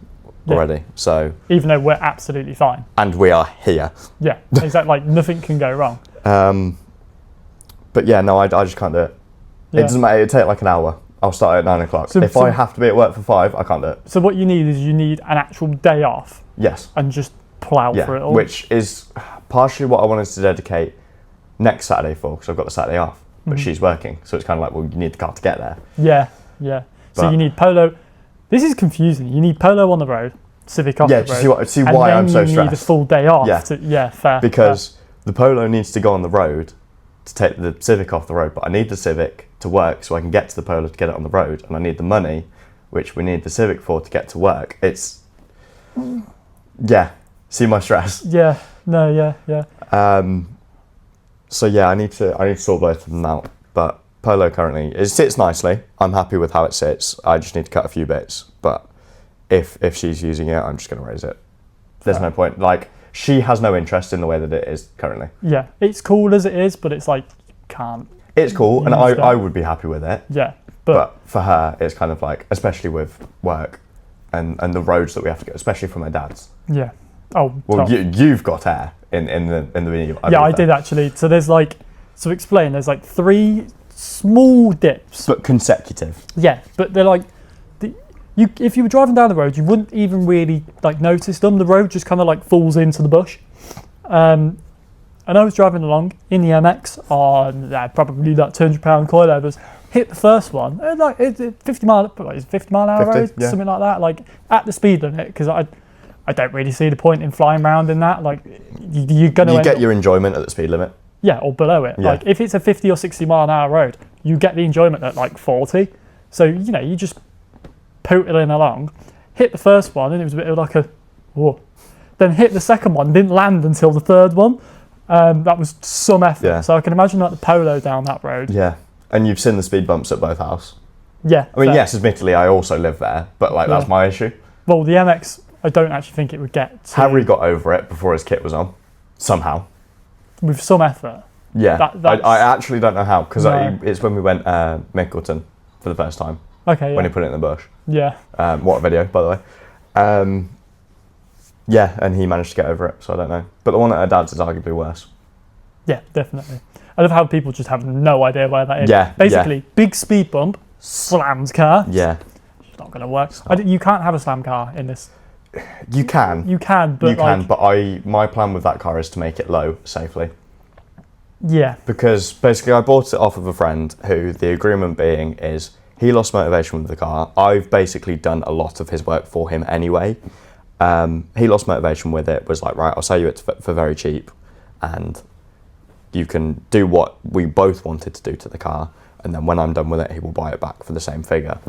[SPEAKER 1] Yeah.
[SPEAKER 2] already. So,
[SPEAKER 1] even though we're absolutely fine.
[SPEAKER 2] and we are here.
[SPEAKER 1] Yeah, exactly. Like nothing can go wrong.
[SPEAKER 2] But yeah, no, I just can't do it.
[SPEAKER 1] Yeah.
[SPEAKER 2] It doesn't matter, it'll take like an hour. I'll start at 9 o'clock.
[SPEAKER 1] So-
[SPEAKER 2] If
[SPEAKER 1] so-
[SPEAKER 2] I have to be at work for 5, I can't do it.
[SPEAKER 1] So what you need is an actual day off
[SPEAKER 2] Yes.
[SPEAKER 1] and just plough
[SPEAKER 2] Yeah,
[SPEAKER 1] for it all.
[SPEAKER 2] which is partially what I wanted to dedicate next Saturday for, because I've got the Saturday off, but she's working, so it's kind of like, well, you need the car to get there.
[SPEAKER 1] Yeah. So
[SPEAKER 2] But-
[SPEAKER 1] you need Polo. This is confusing. You need Polo on the road, Civic off
[SPEAKER 2] Yeah,
[SPEAKER 1] the
[SPEAKER 2] do
[SPEAKER 1] road.
[SPEAKER 2] you see
[SPEAKER 1] and
[SPEAKER 2] why
[SPEAKER 1] then
[SPEAKER 2] I'm so
[SPEAKER 1] you need a
[SPEAKER 2] stressed?
[SPEAKER 1] full day off.
[SPEAKER 2] Yeah.
[SPEAKER 1] Fair.
[SPEAKER 2] Because the Polo needs to go on the road to take the Civic off the road, but I need the Civic to work so I can get to the Polo to get it on the road, and I need the money, which we need the Civic for to get to work. It's, yeah, see my stress.
[SPEAKER 1] Yeah. No. Yeah.
[SPEAKER 2] So yeah, I need to sort both of them out. But Polo currently, it sits nicely. I'm happy with how it sits. I just need to cut a few bits. But if she's using it, I'm just going to raise it. There's no point. Like, she has no interest in the way that it is currently.
[SPEAKER 1] Yeah. It's cool as it is, but it's like you can't.
[SPEAKER 2] It's cool, and
[SPEAKER 1] You understand.
[SPEAKER 2] I would be happy with it.
[SPEAKER 1] Yeah.
[SPEAKER 2] But for her, it's kind of like, especially with work and the roads that we have to go, especially for my dad's.
[SPEAKER 1] Yeah. Oh.
[SPEAKER 2] Well,
[SPEAKER 1] top.
[SPEAKER 2] you've got hair in the video.
[SPEAKER 1] Yeah, I did actually. So there's like, so explain. There's like 3 small dips.
[SPEAKER 2] But consecutive.
[SPEAKER 1] Yeah, but they're like, if you were driving down the road, you wouldn't even really like notice them. The road just kind of like falls into the bush. And I was driving along in the MX on probably like £200 coilovers. Hit the first one, like it's 50 mile an hour
[SPEAKER 2] 50,
[SPEAKER 1] road,
[SPEAKER 2] yeah.
[SPEAKER 1] something like that. Like at the speed limit, because I don't really see the point in flying around in that. Like you're gonna
[SPEAKER 2] You get your enjoyment at the speed limit.
[SPEAKER 1] yeah, or below it.
[SPEAKER 2] Yeah.
[SPEAKER 1] Like if it's a 50 or 60 mile an hour road, you get the enjoyment at like 40. So you know you just pootling along, hit the first one, and it was a bit of like a whoa. Then hit the second one, didn't land until the third one. That was some effort.
[SPEAKER 2] Yeah.
[SPEAKER 1] So I can imagine like the Polo down that road.
[SPEAKER 2] Yeah. And you've seen the speed bumps at both houses.
[SPEAKER 1] Yeah.
[SPEAKER 2] I mean,
[SPEAKER 1] fair.
[SPEAKER 2] yes, admittedly, I also live there, but like that's
[SPEAKER 1] Yeah.
[SPEAKER 2] my issue.
[SPEAKER 1] Well, the MX, I don't actually think it would get to,
[SPEAKER 2] Harry got over it before his kit was on, somehow.
[SPEAKER 1] with some effort.
[SPEAKER 2] Yeah,
[SPEAKER 1] That's-
[SPEAKER 2] I actually don't know how, because
[SPEAKER 1] No.
[SPEAKER 2] it's when we went Mickleton for the first time,
[SPEAKER 1] Okay.
[SPEAKER 2] when
[SPEAKER 1] Yeah.
[SPEAKER 2] he put it in the bush.
[SPEAKER 1] Yeah.
[SPEAKER 2] What a video, by the way. Yeah, and he managed to get over it, so I don't know. But the one at her dad's is arguably worse.
[SPEAKER 1] Yeah. Definitely. I love how people just have no idea where that is.
[SPEAKER 2] Yeah,
[SPEAKER 1] Basically, big speed bump, slams car.
[SPEAKER 2] Yeah,
[SPEAKER 1] It's not going to work. You can't have a slam car in this.
[SPEAKER 2] you can.
[SPEAKER 1] You can, but
[SPEAKER 2] You can,
[SPEAKER 1] like,
[SPEAKER 2] but my plan with that car is to make it low safely.
[SPEAKER 1] yeah.
[SPEAKER 2] Because basically I bought it off of a friend who the agreement being is he lost motivation with the car. I've basically done a lot of his work for him anyway. He lost motivation with it, was like, right, I'll sell you it for very cheap and you can do what we both wanted to do to the car, and then when I'm done with it, he will buy it back for the same figure,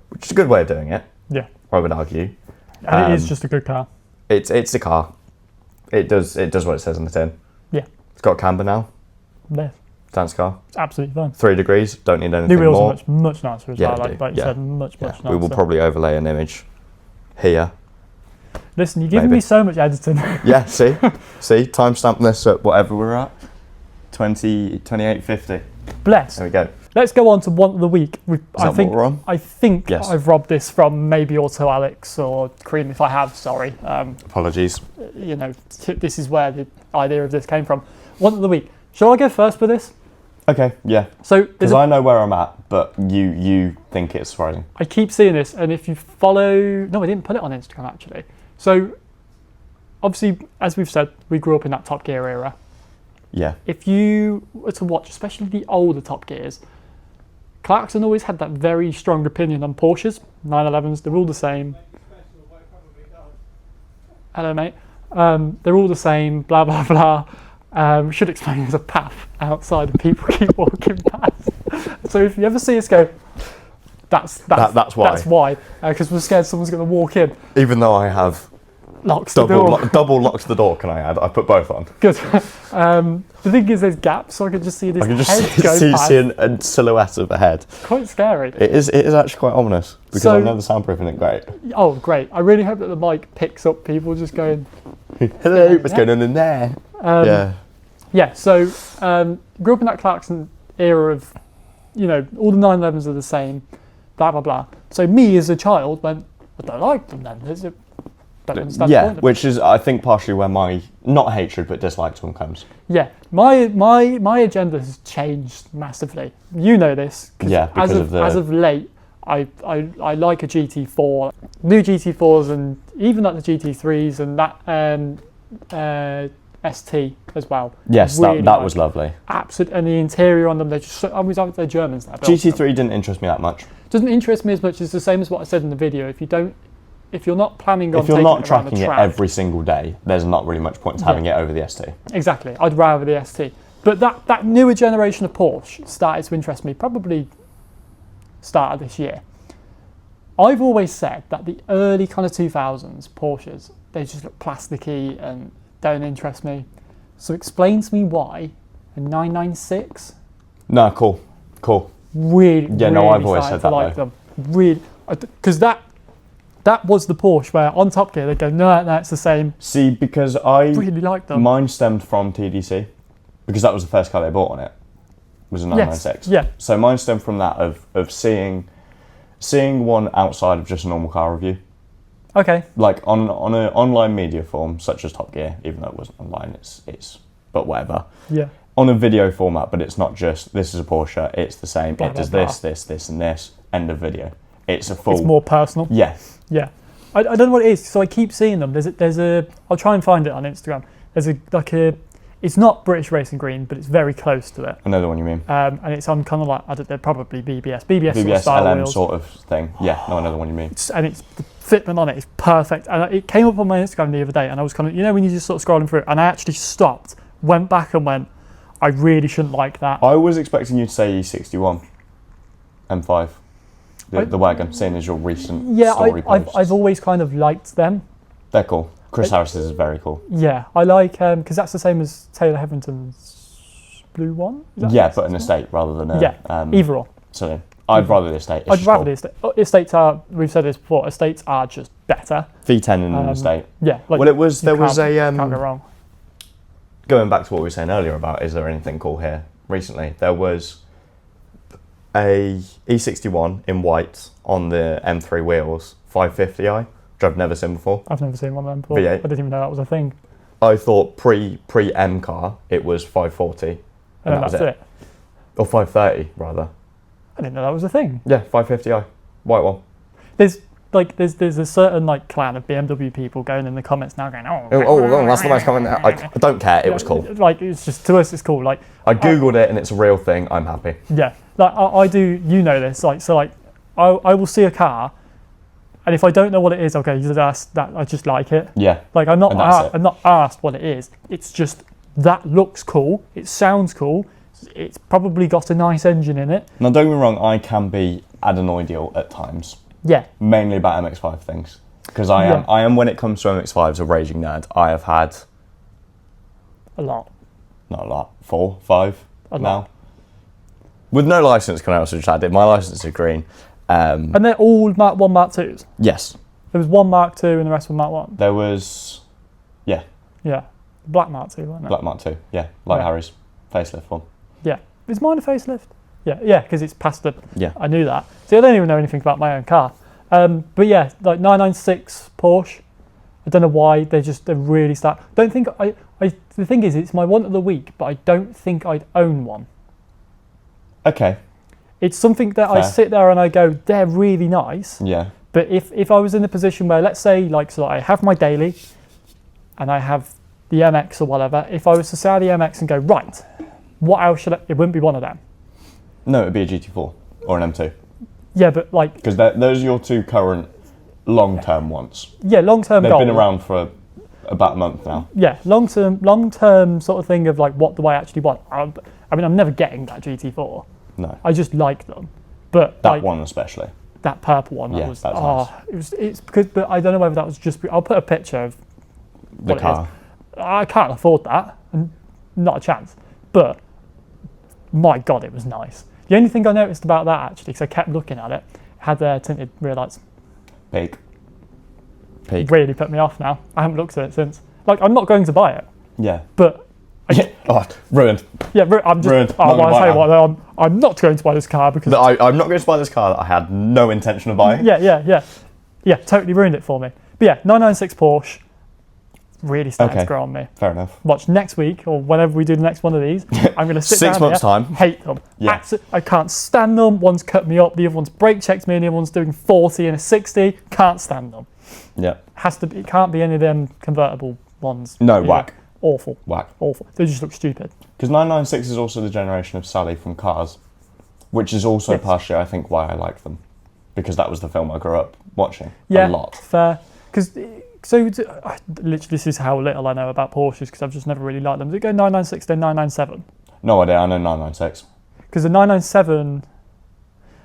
[SPEAKER 2] which is a good way of doing it,
[SPEAKER 1] Yeah.
[SPEAKER 2] I would argue.
[SPEAKER 1] And it is just a good car.
[SPEAKER 2] It's a car. It does what it says on the tin.
[SPEAKER 1] Yeah.
[SPEAKER 2] It's got camber now,
[SPEAKER 1] Yeah.
[SPEAKER 2] dance car.
[SPEAKER 1] It's absolutely fine.
[SPEAKER 2] 3 degrees, don't need anything
[SPEAKER 1] New wheels
[SPEAKER 2] more.
[SPEAKER 1] are much nicer as
[SPEAKER 2] Yeah,
[SPEAKER 1] well.
[SPEAKER 2] they
[SPEAKER 1] Like,
[SPEAKER 2] do,
[SPEAKER 1] like you
[SPEAKER 2] yeah.
[SPEAKER 1] said, much nicer.
[SPEAKER 2] We will probably overlay an image here.
[SPEAKER 1] Listen, you're giving
[SPEAKER 2] Maybe.
[SPEAKER 1] me so much editing.
[SPEAKER 2] Yeah, see, timestamp this at whatever we're at, 28:50.
[SPEAKER 1] Bless.
[SPEAKER 2] There we go.
[SPEAKER 1] Let's go on to one of the week.
[SPEAKER 2] What we're on?
[SPEAKER 1] I think
[SPEAKER 2] Yes.
[SPEAKER 1] I've robbed this from maybe Auto Alex or Cream. If I have, sorry.
[SPEAKER 2] Apologies.
[SPEAKER 1] You know, this is where the idea of this came from. One of the week. Shall I go first with this?
[SPEAKER 2] Okay, yeah.
[SPEAKER 1] So
[SPEAKER 2] Because I know where I'm at, but you think it's surprising.
[SPEAKER 1] I keep seeing this, and if you follow... No, I didn't put it on Instagram, actually. So, obviously, as we've said, we grew up in that Top Gear era.
[SPEAKER 2] Yeah.
[SPEAKER 1] If you were to watch, especially the older Top Gears, Clarkson always had that very strong opinion on Porsches, 911s, they're all the same. Hello, mate. They're all the same, blah, blah, blah. Should explain there's a path outside and people keep walking past. So if you ever see us go, that's why. That's why, because we're scared someone's going to walk in.
[SPEAKER 2] Even though I have
[SPEAKER 1] Locks the door.
[SPEAKER 2] double locked the door, can I add? I put both on.
[SPEAKER 1] Good. The thing is, there's gaps, so I can just see this
[SPEAKER 2] I can
[SPEAKER 1] head
[SPEAKER 2] just
[SPEAKER 1] go past.
[SPEAKER 2] see a silhouette of a head.
[SPEAKER 1] Quite scary.
[SPEAKER 2] It is actually quite ominous, because I know the soundproofing isn't great.
[SPEAKER 1] Oh, great. I really hope that the mic picks up people just going...
[SPEAKER 2] Hello, what's going on in there?
[SPEAKER 1] Yeah, so grew up in that Clarkson era of, you know, all the 911s are the same, blah, blah, blah. So me as a child went, I don't like them then. Don't understand the point of them.
[SPEAKER 2] Which is, I think, partially where my, not hatred, but dislike to them comes.
[SPEAKER 1] Yeah, my agenda has changed massively. You know this.
[SPEAKER 2] Yeah, because
[SPEAKER 1] as of late, I like a GT4, new GT4s, and even like the GT3s and that ST as well.
[SPEAKER 2] Yes,
[SPEAKER 1] really
[SPEAKER 2] that was lovely.
[SPEAKER 1] Absolutely, and the interior on them, they're just so, I mean, they're Germans.
[SPEAKER 2] GT3 didn't interest me that much.
[SPEAKER 1] Doesn't interest me as much. It's the same as what I said in the video. If you're not planning on
[SPEAKER 2] if you're
[SPEAKER 1] taking
[SPEAKER 2] not
[SPEAKER 1] it around the
[SPEAKER 2] tracking it
[SPEAKER 1] track,
[SPEAKER 2] every single day, there's not really much point in having it over the ST.
[SPEAKER 1] Exactly, I'd rather the ST. But that newer generation of Porsche started to interest me probably start of this year. I've always said that the early kind of 2000s Porsches, they just look plasticky and don't interest me. So explain to me why a 996.
[SPEAKER 2] No, cool.
[SPEAKER 1] Really,
[SPEAKER 2] yeah, no, I've always said that.
[SPEAKER 1] Like them. Really, because that was the Porsche where on Top Gear they go, no, it's the same.
[SPEAKER 2] See, because I
[SPEAKER 1] really like them.
[SPEAKER 2] Mine stemmed from TDC, because that was the first car they bought on it. Was a 996.
[SPEAKER 1] Yes, yeah.
[SPEAKER 2] So mine stemmed from that of seeing one outside of just a normal car review.
[SPEAKER 1] Okay.
[SPEAKER 2] Like on an online media form such as Top Gear, even though it wasn't online, it's but whatever.
[SPEAKER 1] Yeah.
[SPEAKER 2] On a video format, but it's not just this is a Porsche, it's the same.
[SPEAKER 1] Blah,
[SPEAKER 2] it does
[SPEAKER 1] blah,
[SPEAKER 2] this, and this. End of video. It's a full.
[SPEAKER 1] It's more personal.
[SPEAKER 2] Yeah.
[SPEAKER 1] Yeah. I don't know what it is. So I keep seeing them. There's a. I'll try and find it on Instagram. There's a. It's not British Racing Green, but it's very close to it.
[SPEAKER 2] I know the one you mean.
[SPEAKER 1] And it's on kind of like, I don't know, probably BBS sort of
[SPEAKER 2] BBS
[SPEAKER 1] style
[SPEAKER 2] LM
[SPEAKER 1] wheels.
[SPEAKER 2] sort of thing. Yeah, no, I know the one you mean.
[SPEAKER 1] And it's the fitment on it is perfect. And it came up on my Instagram the other day, and I was kind of, you know, when you're just sort of scrolling through it, and I actually stopped, went back, and went, I really shouldn't like that.
[SPEAKER 2] I was expecting you to say E61 M5, the wagon, seeing as your recent story posts.
[SPEAKER 1] I've always kind of liked them.
[SPEAKER 2] They're cool. Chris Harris's is very cool.
[SPEAKER 1] Yeah, I like because that's the same as Taylor Hetherington's blue one.
[SPEAKER 2] Yeah, but an estate rather than a
[SPEAKER 1] either or.
[SPEAKER 2] So I'd rather the estate.
[SPEAKER 1] I'd rather the estate. Estates are. We've said this before. Estates are just better.
[SPEAKER 2] V10 in an estate.
[SPEAKER 1] Yeah. Like
[SPEAKER 2] well, there was
[SPEAKER 1] can't
[SPEAKER 2] a
[SPEAKER 1] go wrong.
[SPEAKER 2] Going back to what we were saying earlier about is there anything cool here recently? There was a E61 in white on the M3 wheels, 550i. I've never seen before.
[SPEAKER 1] I've never seen one of them before.
[SPEAKER 2] V8.
[SPEAKER 1] I didn't even know that was a thing.
[SPEAKER 2] I thought pre M car it was 540.
[SPEAKER 1] And that's it.
[SPEAKER 2] Or 530 rather.
[SPEAKER 1] I didn't know that was a thing.
[SPEAKER 2] Yeah, 550i, white one.
[SPEAKER 1] There's a certain like clan of BMW people going in the comments now going,
[SPEAKER 2] that's the most common. I don't care. It was cool.
[SPEAKER 1] Like it's just to us, it's cool. Like
[SPEAKER 2] I googled it and it's a real thing. I'm happy.
[SPEAKER 1] Yeah, like I do. You know this. Like so, like I will see a car. And if I don't know what it is, okay, just that I just like it.
[SPEAKER 2] Yeah.
[SPEAKER 1] Like I'm not asked what it is. It's just that looks cool. It sounds cool. It's probably got a nice engine in it.
[SPEAKER 2] Now don't get me wrong, I can be adenoidal at times.
[SPEAKER 1] Yeah.
[SPEAKER 2] Mainly about MX-5 things. Because I am when it comes to MX-5s a raging nerd. I have had
[SPEAKER 1] a lot.
[SPEAKER 2] Not a lot. 4, 5
[SPEAKER 1] a
[SPEAKER 2] now.
[SPEAKER 1] Lot.
[SPEAKER 2] With no license, can I also just add it? My license is green.
[SPEAKER 1] And they're all Mark 1, Mark 2s?
[SPEAKER 2] Yes.
[SPEAKER 1] There was one Mark II and the rest were Mark 1.
[SPEAKER 2] There was, yeah,
[SPEAKER 1] Black Mark II, wasn't it?
[SPEAKER 2] Black Mark II, yeah, like
[SPEAKER 1] Yeah.
[SPEAKER 2] Harry's facelift one.
[SPEAKER 1] Yeah. Is mine a facelift? Yeah, because it's past the...
[SPEAKER 2] Yeah.
[SPEAKER 1] I knew that. See, I don't even know anything about my own car. But yeah, like 996 Porsche. I don't know why they're really start. Don't think the thing is, it's my one of the week, but I don't think I'd own one.
[SPEAKER 2] Okay.
[SPEAKER 1] It's something that I
[SPEAKER 2] Fair.
[SPEAKER 1] sit there and I go, they're really nice.
[SPEAKER 2] Yeah.
[SPEAKER 1] But if I was in a position where, let's say, so I have my daily, and I have the MX or whatever. If I was to sell the MX and go, right, what else should I? It wouldn't be one of them.
[SPEAKER 2] No, it'd be a GT4 or an M2.
[SPEAKER 1] Yeah, but like...
[SPEAKER 2] Because those are your two current long-term ones.
[SPEAKER 1] Yeah, long-term
[SPEAKER 2] They've
[SPEAKER 1] goal.
[SPEAKER 2] been around for about a month now.
[SPEAKER 1] Yeah, long-term sort of thing of like, what do I actually want? I mean, I'm never getting that GT4.
[SPEAKER 2] No.
[SPEAKER 1] I just like them. But
[SPEAKER 2] That
[SPEAKER 1] like,
[SPEAKER 2] one especially.
[SPEAKER 1] that purple one,
[SPEAKER 2] Yeah,
[SPEAKER 1] that was...
[SPEAKER 2] that's
[SPEAKER 1] it's because... But I don't know whether that was just... I'll put a picture of
[SPEAKER 2] The
[SPEAKER 1] what it
[SPEAKER 2] car.
[SPEAKER 1] is. I can't afford that. Not a chance. But, my God, it was nice. The only thing I noticed about that, actually, because I kept looking at it, had tinted rear lights.
[SPEAKER 2] Peak.
[SPEAKER 1] It really put me off now. I haven't looked at it since. Like, I'm not going to buy it,
[SPEAKER 2] Yeah.
[SPEAKER 1] but...
[SPEAKER 2] Oh, ruined.
[SPEAKER 1] Yeah, I'm just...
[SPEAKER 2] Ruined.
[SPEAKER 1] Oh,
[SPEAKER 2] Not
[SPEAKER 1] well,
[SPEAKER 2] gonna
[SPEAKER 1] I'll
[SPEAKER 2] buy
[SPEAKER 1] tell you
[SPEAKER 2] it
[SPEAKER 1] what, I'm not going to buy this car because...
[SPEAKER 2] I'm not going to buy this car that I had no intention of buying.
[SPEAKER 1] Yeah, totally ruined it for me. But yeah, 996 Porsche really started to grow on me.
[SPEAKER 2] Fair enough.
[SPEAKER 1] Watch next week or whenever we do the next one of these. I'm going to sit
[SPEAKER 2] 6
[SPEAKER 1] down
[SPEAKER 2] months'
[SPEAKER 1] here,
[SPEAKER 2] time.
[SPEAKER 1] hate them.
[SPEAKER 2] Yeah.
[SPEAKER 1] I can't stand them. One's cut me up. The other one's brake checked me, and the other one's doing 40 and a 60. Can't stand them.
[SPEAKER 2] Yeah.
[SPEAKER 1] It can't be any of them convertible ones.
[SPEAKER 2] No,
[SPEAKER 1] either.
[SPEAKER 2] whack.
[SPEAKER 1] Awful.
[SPEAKER 2] Whack.
[SPEAKER 1] Awful. They just look stupid.
[SPEAKER 2] Because 996 is also the generation of Sally from Cars, which is also
[SPEAKER 1] Yes.
[SPEAKER 2] partially, I think, why I like them. Because that was the film I grew up watching
[SPEAKER 1] Yeah,
[SPEAKER 2] a lot.
[SPEAKER 1] fair. Because literally, this is how little I know about Porsches because I've just never really liked them. Does it go 996 then 997?
[SPEAKER 2] No idea, I know 996.
[SPEAKER 1] Because the 997,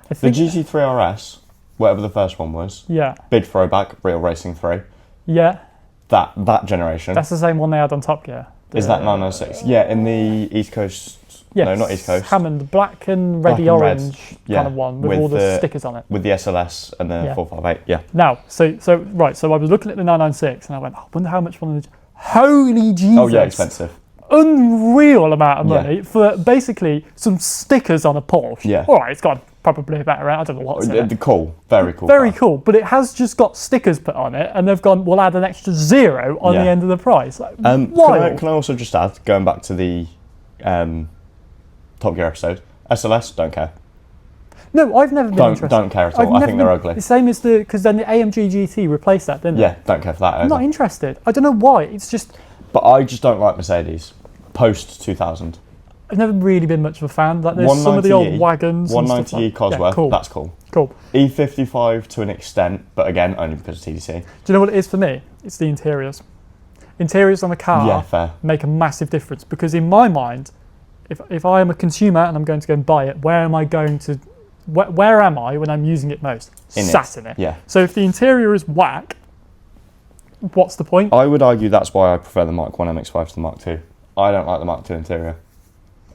[SPEAKER 1] I
[SPEAKER 2] The
[SPEAKER 1] think...
[SPEAKER 2] GT3 RS, whatever the first one was,
[SPEAKER 1] Yeah,
[SPEAKER 2] big throwback, Real Racing 3,
[SPEAKER 1] yeah.
[SPEAKER 2] that generation.
[SPEAKER 1] That's the same one they had on Top Gear.
[SPEAKER 2] Is that 996? Yeah, in the East Coast.
[SPEAKER 1] Yes,
[SPEAKER 2] No, not East Coast.
[SPEAKER 1] Hammond, black and
[SPEAKER 2] Black
[SPEAKER 1] reddy
[SPEAKER 2] and red.
[SPEAKER 1] orange
[SPEAKER 2] Yeah,
[SPEAKER 1] kind of one with all the stickers on it.
[SPEAKER 2] With the SLS and the
[SPEAKER 1] Yeah.
[SPEAKER 2] 458, yeah.
[SPEAKER 1] Now, so I was looking at the 996 and I went, I wonder how much one of these. Holy Jesus!
[SPEAKER 2] Oh yeah, expensive.
[SPEAKER 1] Unreal amount of money
[SPEAKER 2] Yeah.
[SPEAKER 1] for basically some stickers on a Porsche.
[SPEAKER 2] Yeah.
[SPEAKER 1] All right, it's got probably a better. I don't know what's in it.
[SPEAKER 2] Cool, very cool.
[SPEAKER 1] Very
[SPEAKER 2] car.
[SPEAKER 1] cool, but it has just got stickers put on it, and they've gone, we'll add an extra 0 on
[SPEAKER 2] Yeah.
[SPEAKER 1] the end of the price. Like,
[SPEAKER 2] Can
[SPEAKER 1] wild.
[SPEAKER 2] I also just add, going back to the Top Gear episode, SLS, don't care.
[SPEAKER 1] No, I've never been interested.
[SPEAKER 2] Don't care at all. I think they're ugly.
[SPEAKER 1] The same as because then the AMG GT replaced that, didn't
[SPEAKER 2] Yeah,
[SPEAKER 1] it?
[SPEAKER 2] don't care for that
[SPEAKER 1] I'm
[SPEAKER 2] either.
[SPEAKER 1] not interested. I don't know why. It's just
[SPEAKER 2] But I just don't like Mercedes post 2000.
[SPEAKER 1] I've never really been much of a fan. Like there's some of the old
[SPEAKER 2] 190E,
[SPEAKER 1] wagons. and stuff
[SPEAKER 2] 190E
[SPEAKER 1] like,
[SPEAKER 2] Cosworth,
[SPEAKER 1] yeah, cool.
[SPEAKER 2] that's cool.
[SPEAKER 1] Cool.
[SPEAKER 2] E55 to an extent, but again, only because of TDC.
[SPEAKER 1] Do you know what it is for me? It's the interiors. Interiors on a car
[SPEAKER 2] Yeah, fair.
[SPEAKER 1] make a massive difference because in my mind, if I am a consumer and I'm going to go and buy it, where am I going to? Where am I when I'm using it most? Sat in it.
[SPEAKER 2] Yeah.
[SPEAKER 1] So if the interior is whack, what's the point?
[SPEAKER 2] I would argue that's why I prefer the Mark 1 MX-5 to the Mark 2. I don't like the Mark 2 interior.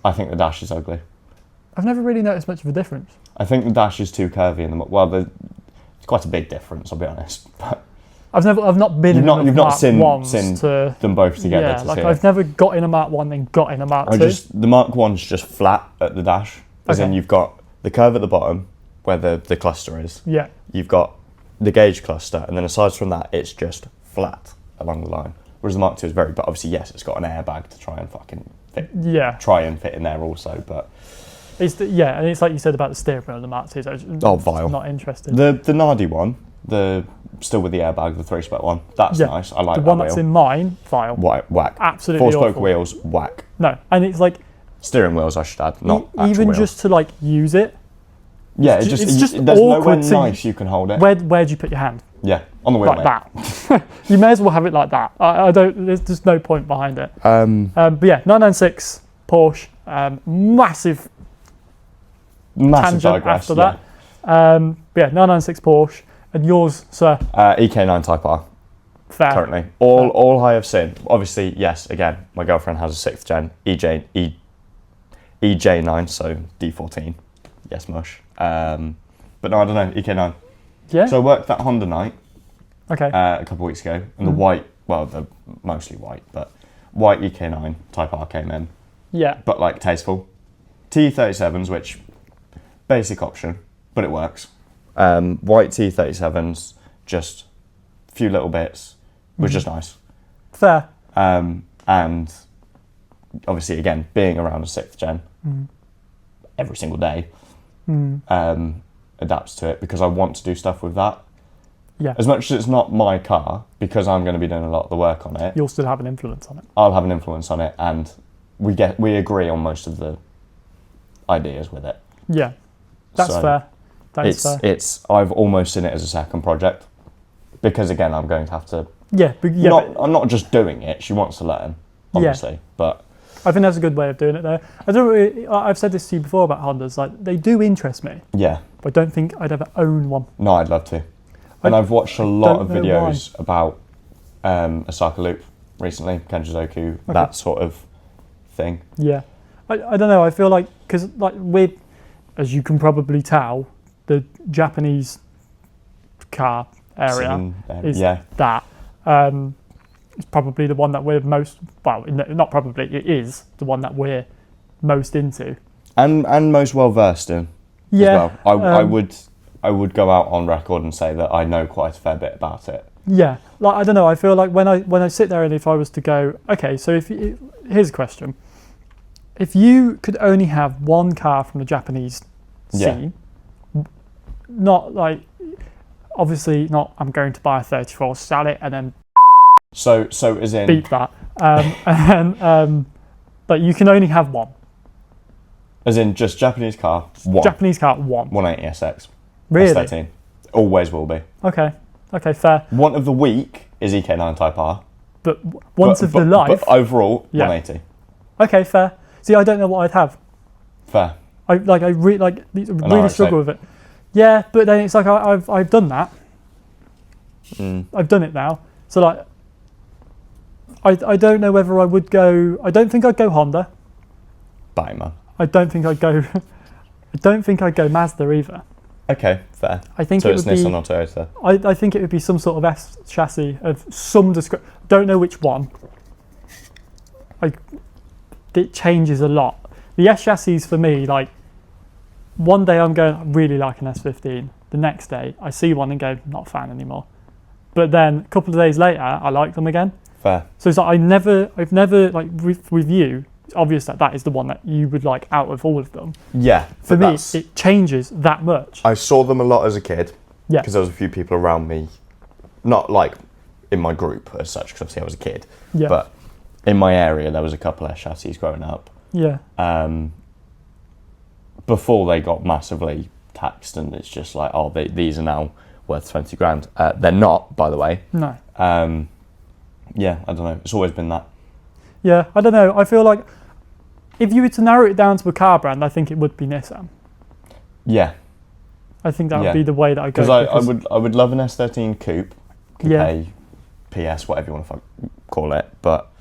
[SPEAKER 2] I think the dash is ugly.
[SPEAKER 1] I've never really noticed much of a difference.
[SPEAKER 2] I think the dash is too curvy in the it's quite a big difference, I'll be honest. But
[SPEAKER 1] I've not been in
[SPEAKER 2] you've not
[SPEAKER 1] Mark
[SPEAKER 2] seen
[SPEAKER 1] 1s to
[SPEAKER 2] them both together
[SPEAKER 1] yeah,
[SPEAKER 2] to
[SPEAKER 1] like
[SPEAKER 2] see
[SPEAKER 1] I've
[SPEAKER 2] it.
[SPEAKER 1] never got in a Mark 1 then got in a Mark 2.
[SPEAKER 2] The Mark 1's just flat at the dash, as in
[SPEAKER 1] Okay.
[SPEAKER 2] you've got the curve at the bottom where the cluster is.
[SPEAKER 1] Yeah.
[SPEAKER 2] You've got the gauge cluster, and then aside from that, it's just flat along the line. Whereas the Mark 2 is but obviously, yes, it's got an airbag to try and fucking fit.
[SPEAKER 1] Yeah.
[SPEAKER 2] Try and fit in there also, but
[SPEAKER 1] And it's like you said about the steering wheel of the Mark 2. So
[SPEAKER 2] vile.
[SPEAKER 1] Not interested.
[SPEAKER 2] The Nardi one, still with the airbag, the 3-spoke one, that's
[SPEAKER 1] Yeah.
[SPEAKER 2] nice. I like
[SPEAKER 1] the
[SPEAKER 2] that
[SPEAKER 1] one
[SPEAKER 2] wheel.
[SPEAKER 1] that's in mine, vile.
[SPEAKER 2] Whack.
[SPEAKER 1] Absolutely
[SPEAKER 2] 4-spoke
[SPEAKER 1] awful.
[SPEAKER 2] wheels, whack.
[SPEAKER 1] No, and it's like
[SPEAKER 2] Steering wheels, I should add, not actual
[SPEAKER 1] even
[SPEAKER 2] wheels.
[SPEAKER 1] just to like use it.
[SPEAKER 2] Yeah,
[SPEAKER 1] it's just
[SPEAKER 2] there's nowhere
[SPEAKER 1] awkward to-
[SPEAKER 2] nice you can hold it.
[SPEAKER 1] Where do you put your hand?
[SPEAKER 2] Yeah, on the wheel,
[SPEAKER 1] Like
[SPEAKER 2] mate.
[SPEAKER 1] that. You may as well have it like that. I don't. There's just no point behind it. But yeah, 996 Porsche, massive
[SPEAKER 2] Massive
[SPEAKER 1] tangent
[SPEAKER 2] digress.
[SPEAKER 1] after that. But yeah, 996 Porsche, and yours, sir.
[SPEAKER 2] EK9 Type R.
[SPEAKER 1] Fair.
[SPEAKER 2] Currently, all I have seen. Obviously, yes. Again, my girlfriend has a 6th gen EJ9, so D14. Yes, mush. But no, I don't know. EK9.
[SPEAKER 1] Yeah.
[SPEAKER 2] So I worked that Honda night,
[SPEAKER 1] Okay.
[SPEAKER 2] a couple of weeks ago, and the white, well, the mostly white, but white EK9 Type R came in.
[SPEAKER 1] Yeah.
[SPEAKER 2] But like tasteful. T37s, which basic option, but it works. White T37s, just a few little bits, was just nice.
[SPEAKER 1] Fair.
[SPEAKER 2] And obviously, again, being around a 6th gen every single day, adapts to it because I want to do stuff with that.
[SPEAKER 1] Yeah.
[SPEAKER 2] As much as it's not my car, because I'm going to be doing a lot of the work on it,
[SPEAKER 1] You'll still have an influence on it.
[SPEAKER 2] I'll have an influence on it, and we agree on most of the ideas with it.
[SPEAKER 1] Yeah. That's
[SPEAKER 2] So
[SPEAKER 1] fair. That is fair.
[SPEAKER 2] I've almost seen it as a second project, because again, I'm going to have to.
[SPEAKER 1] Yeah, but
[SPEAKER 2] I'm not just doing it. She wants to learn, obviously, but
[SPEAKER 1] I think that's a good way of doing it though. I've said this to you before about Hondas, like they do interest me,
[SPEAKER 2] yeah.
[SPEAKER 1] but I don't think I'd ever own one.
[SPEAKER 2] No, I'd love to. And I've watched a lot of
[SPEAKER 1] don't know
[SPEAKER 2] videos about Osaka Loop recently, Kenjizoku, that sort of thing.
[SPEAKER 1] Yeah. I don't know, I feel like, because like with, as you can probably tell, the Japanese car area
[SPEAKER 2] Scene,
[SPEAKER 1] is
[SPEAKER 2] yeah.
[SPEAKER 1] that. It's probably the one that we're most, well, not probably, it is the one that we're most into.
[SPEAKER 2] And most well versed in.
[SPEAKER 1] Yeah.
[SPEAKER 2] As well. I would go out on record and say that I know quite a fair bit about it.
[SPEAKER 1] Yeah, like I don't know. I feel like when I sit there and if I was to go, okay, so here's a question: if you could only have one car from the Japanese scene, not like obviously not. I'm going to buy a 34, sell it, and then
[SPEAKER 2] So as in
[SPEAKER 1] beat that. But you can only have one.
[SPEAKER 2] As in just Japanese car, one.
[SPEAKER 1] Japanese car, one.
[SPEAKER 2] 180 SX.
[SPEAKER 1] Really?
[SPEAKER 2] S13. Always will be.
[SPEAKER 1] Okay, fair.
[SPEAKER 2] One of the week is EK9 Type R.
[SPEAKER 1] But once of the life.
[SPEAKER 2] But overall,
[SPEAKER 1] Yeah.
[SPEAKER 2] 180.
[SPEAKER 1] Okay, fair. See, I don't know what I'd have.
[SPEAKER 2] Fair.
[SPEAKER 1] I really struggle with it. Yeah, but then it's like I've done that. I've done it now. So like, I don't know whether I would go. I don't think I'd go Honda.
[SPEAKER 2] Bang, man.
[SPEAKER 1] I don't think I'd go. I don't think I'd go Mazda either.
[SPEAKER 2] Okay, fair.
[SPEAKER 1] I think
[SPEAKER 2] so
[SPEAKER 1] it
[SPEAKER 2] it's
[SPEAKER 1] would be.
[SPEAKER 2] Nissan or Toyota.
[SPEAKER 1] I think it would be some sort of S chassis of some description. Don't know which one. It changes a lot. The S chassis for me, like, one day I'm going, I really like an S15. The next day I see one and go, not a fan anymore. But then a couple of days later, I like them again.
[SPEAKER 2] Fair.
[SPEAKER 1] So it's like I've never like with you. It's obvious that is the one that you would like out of all of them.
[SPEAKER 2] Yeah.
[SPEAKER 1] For me, it changes that much.
[SPEAKER 2] I saw them a lot as a kid.
[SPEAKER 1] Yeah.
[SPEAKER 2] Because there was a few people around me, not like in my group as such, because obviously I was a kid.
[SPEAKER 1] Yeah.
[SPEAKER 2] But in my area, there was a couple of chassis growing up.
[SPEAKER 1] Yeah.
[SPEAKER 2] Before they got massively taxed, and it's just like, oh, these are now worth 20 grand. They're not, by the way.
[SPEAKER 1] No.
[SPEAKER 2] Yeah, I don't know. It's always been that.
[SPEAKER 1] Yeah, I don't know. I feel like if you were to narrow it down to a car brand, I think it would be Nissan.
[SPEAKER 2] Yeah.
[SPEAKER 1] I think that would be the way that I go.
[SPEAKER 2] Because I would love an S13 coupe, PS, whatever you want to call it, but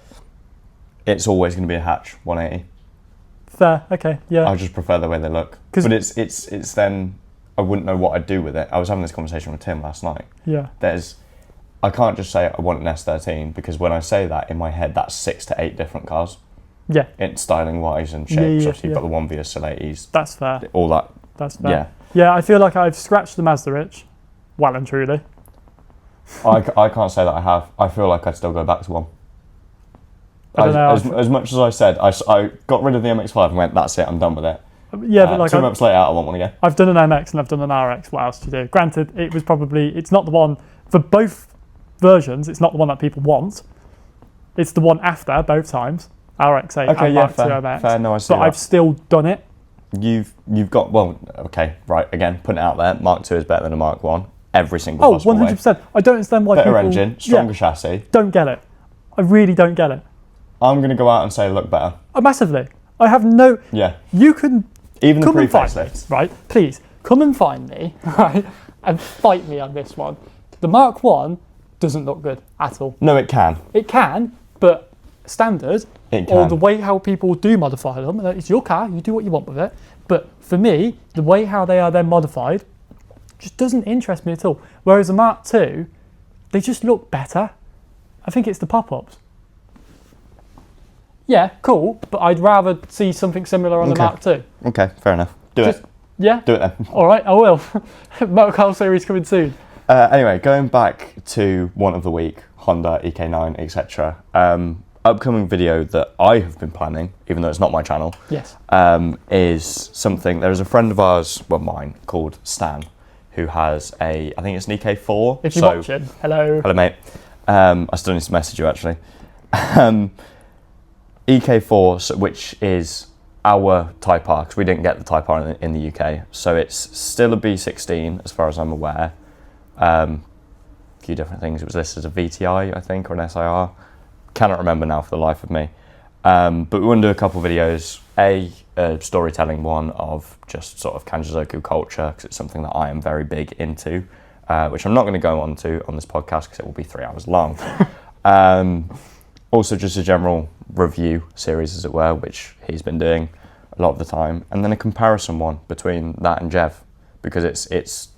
[SPEAKER 2] it's always going to be a hatch 180.
[SPEAKER 1] Fair, okay, yeah.
[SPEAKER 2] I just prefer the way they look. But it's then I wouldn't know what I'd do with it. I was having this conversation with Tim last night.
[SPEAKER 1] Yeah.
[SPEAKER 2] I can't just say I want an S13, because when I say that in my head, that's 6 to 8 different cars.
[SPEAKER 1] Yeah.
[SPEAKER 2] In styling wise and shapes. Obviously, you've got the 1V Soletis.
[SPEAKER 1] That's fair.
[SPEAKER 2] All that.
[SPEAKER 1] That's fair.
[SPEAKER 2] Yeah.
[SPEAKER 1] Yeah, I feel like I've scratched the Mazda itch, well and truly.
[SPEAKER 2] I can't say that I have. I feel like I'd still go back to one.
[SPEAKER 1] I don't know.
[SPEAKER 2] As much as I said, I got rid of the MX-5 and went, that's it, I'm done with it.
[SPEAKER 1] Yeah, but like
[SPEAKER 2] 2 months later, I want one again.
[SPEAKER 1] I've done an MX and I've done an RX. What else do you do? Granted, it's not the one for both versions. It's not the one that people want. It's the one after both times. RX-8 and Mark II MX.
[SPEAKER 2] Fair, no, I see
[SPEAKER 1] but I've still done it.
[SPEAKER 2] You've got, well, okay, right, again, putting it out there, Mark II is better than a Mark 1. Every single possible
[SPEAKER 1] 100%.
[SPEAKER 2] way.
[SPEAKER 1] I don't understand why
[SPEAKER 2] Better
[SPEAKER 1] people...
[SPEAKER 2] engine, stronger chassis.
[SPEAKER 1] Don't get it. I really don't get it.
[SPEAKER 2] I'm going to go out and say look better.
[SPEAKER 1] Massively. I have no...
[SPEAKER 2] Yeah.
[SPEAKER 1] You can...
[SPEAKER 2] Even the
[SPEAKER 1] come and find me,
[SPEAKER 2] pre-facelift.
[SPEAKER 1] right? Please, come and find me, right? And fight me on this one. The Mark 1 doesn't look good at all.
[SPEAKER 2] No, it can.
[SPEAKER 1] It can, but standard,
[SPEAKER 2] It
[SPEAKER 1] or
[SPEAKER 2] can.
[SPEAKER 1] the way how people do modify them, it's your car, you do what you want with it. But for me, the way how they are then modified just doesn't interest me at all. Whereas a Mark II they just look better. I think it's the pop-ups. Yeah, cool, but I'd rather see something similar on the Mark II.
[SPEAKER 2] Okay, fair enough. Do it.
[SPEAKER 1] Yeah?
[SPEAKER 2] Do it then.
[SPEAKER 1] All right, I will. MotorKyle series coming soon.
[SPEAKER 2] Anyway, going back to one of the week, Honda, EK9, etc. Upcoming video that I have been planning, even though it's not my channel,
[SPEAKER 1] Yes.
[SPEAKER 2] is something, there is a friend of ours, well mine, called Stan, who has I think it's an EK4.
[SPEAKER 1] If you're watching, hello.
[SPEAKER 2] Hello mate. I still need to message you actually. EK4, which is our Type R, because we didn't get the Type R in the UK, so it's still a B16 as far as I'm aware. A few different things. It was listed as a VTI, I think, or an SIR. Cannot remember now for the life of me. But we want to do a couple of videos. A storytelling one of just sort of Kanjizoku culture, because it's something that I am very big into, which I'm not going to go on to on this podcast because it will be 3 hours long. Also just a general review series, as it were, which he's been doing a lot of the time. And then a comparison one between that and Jev, because it's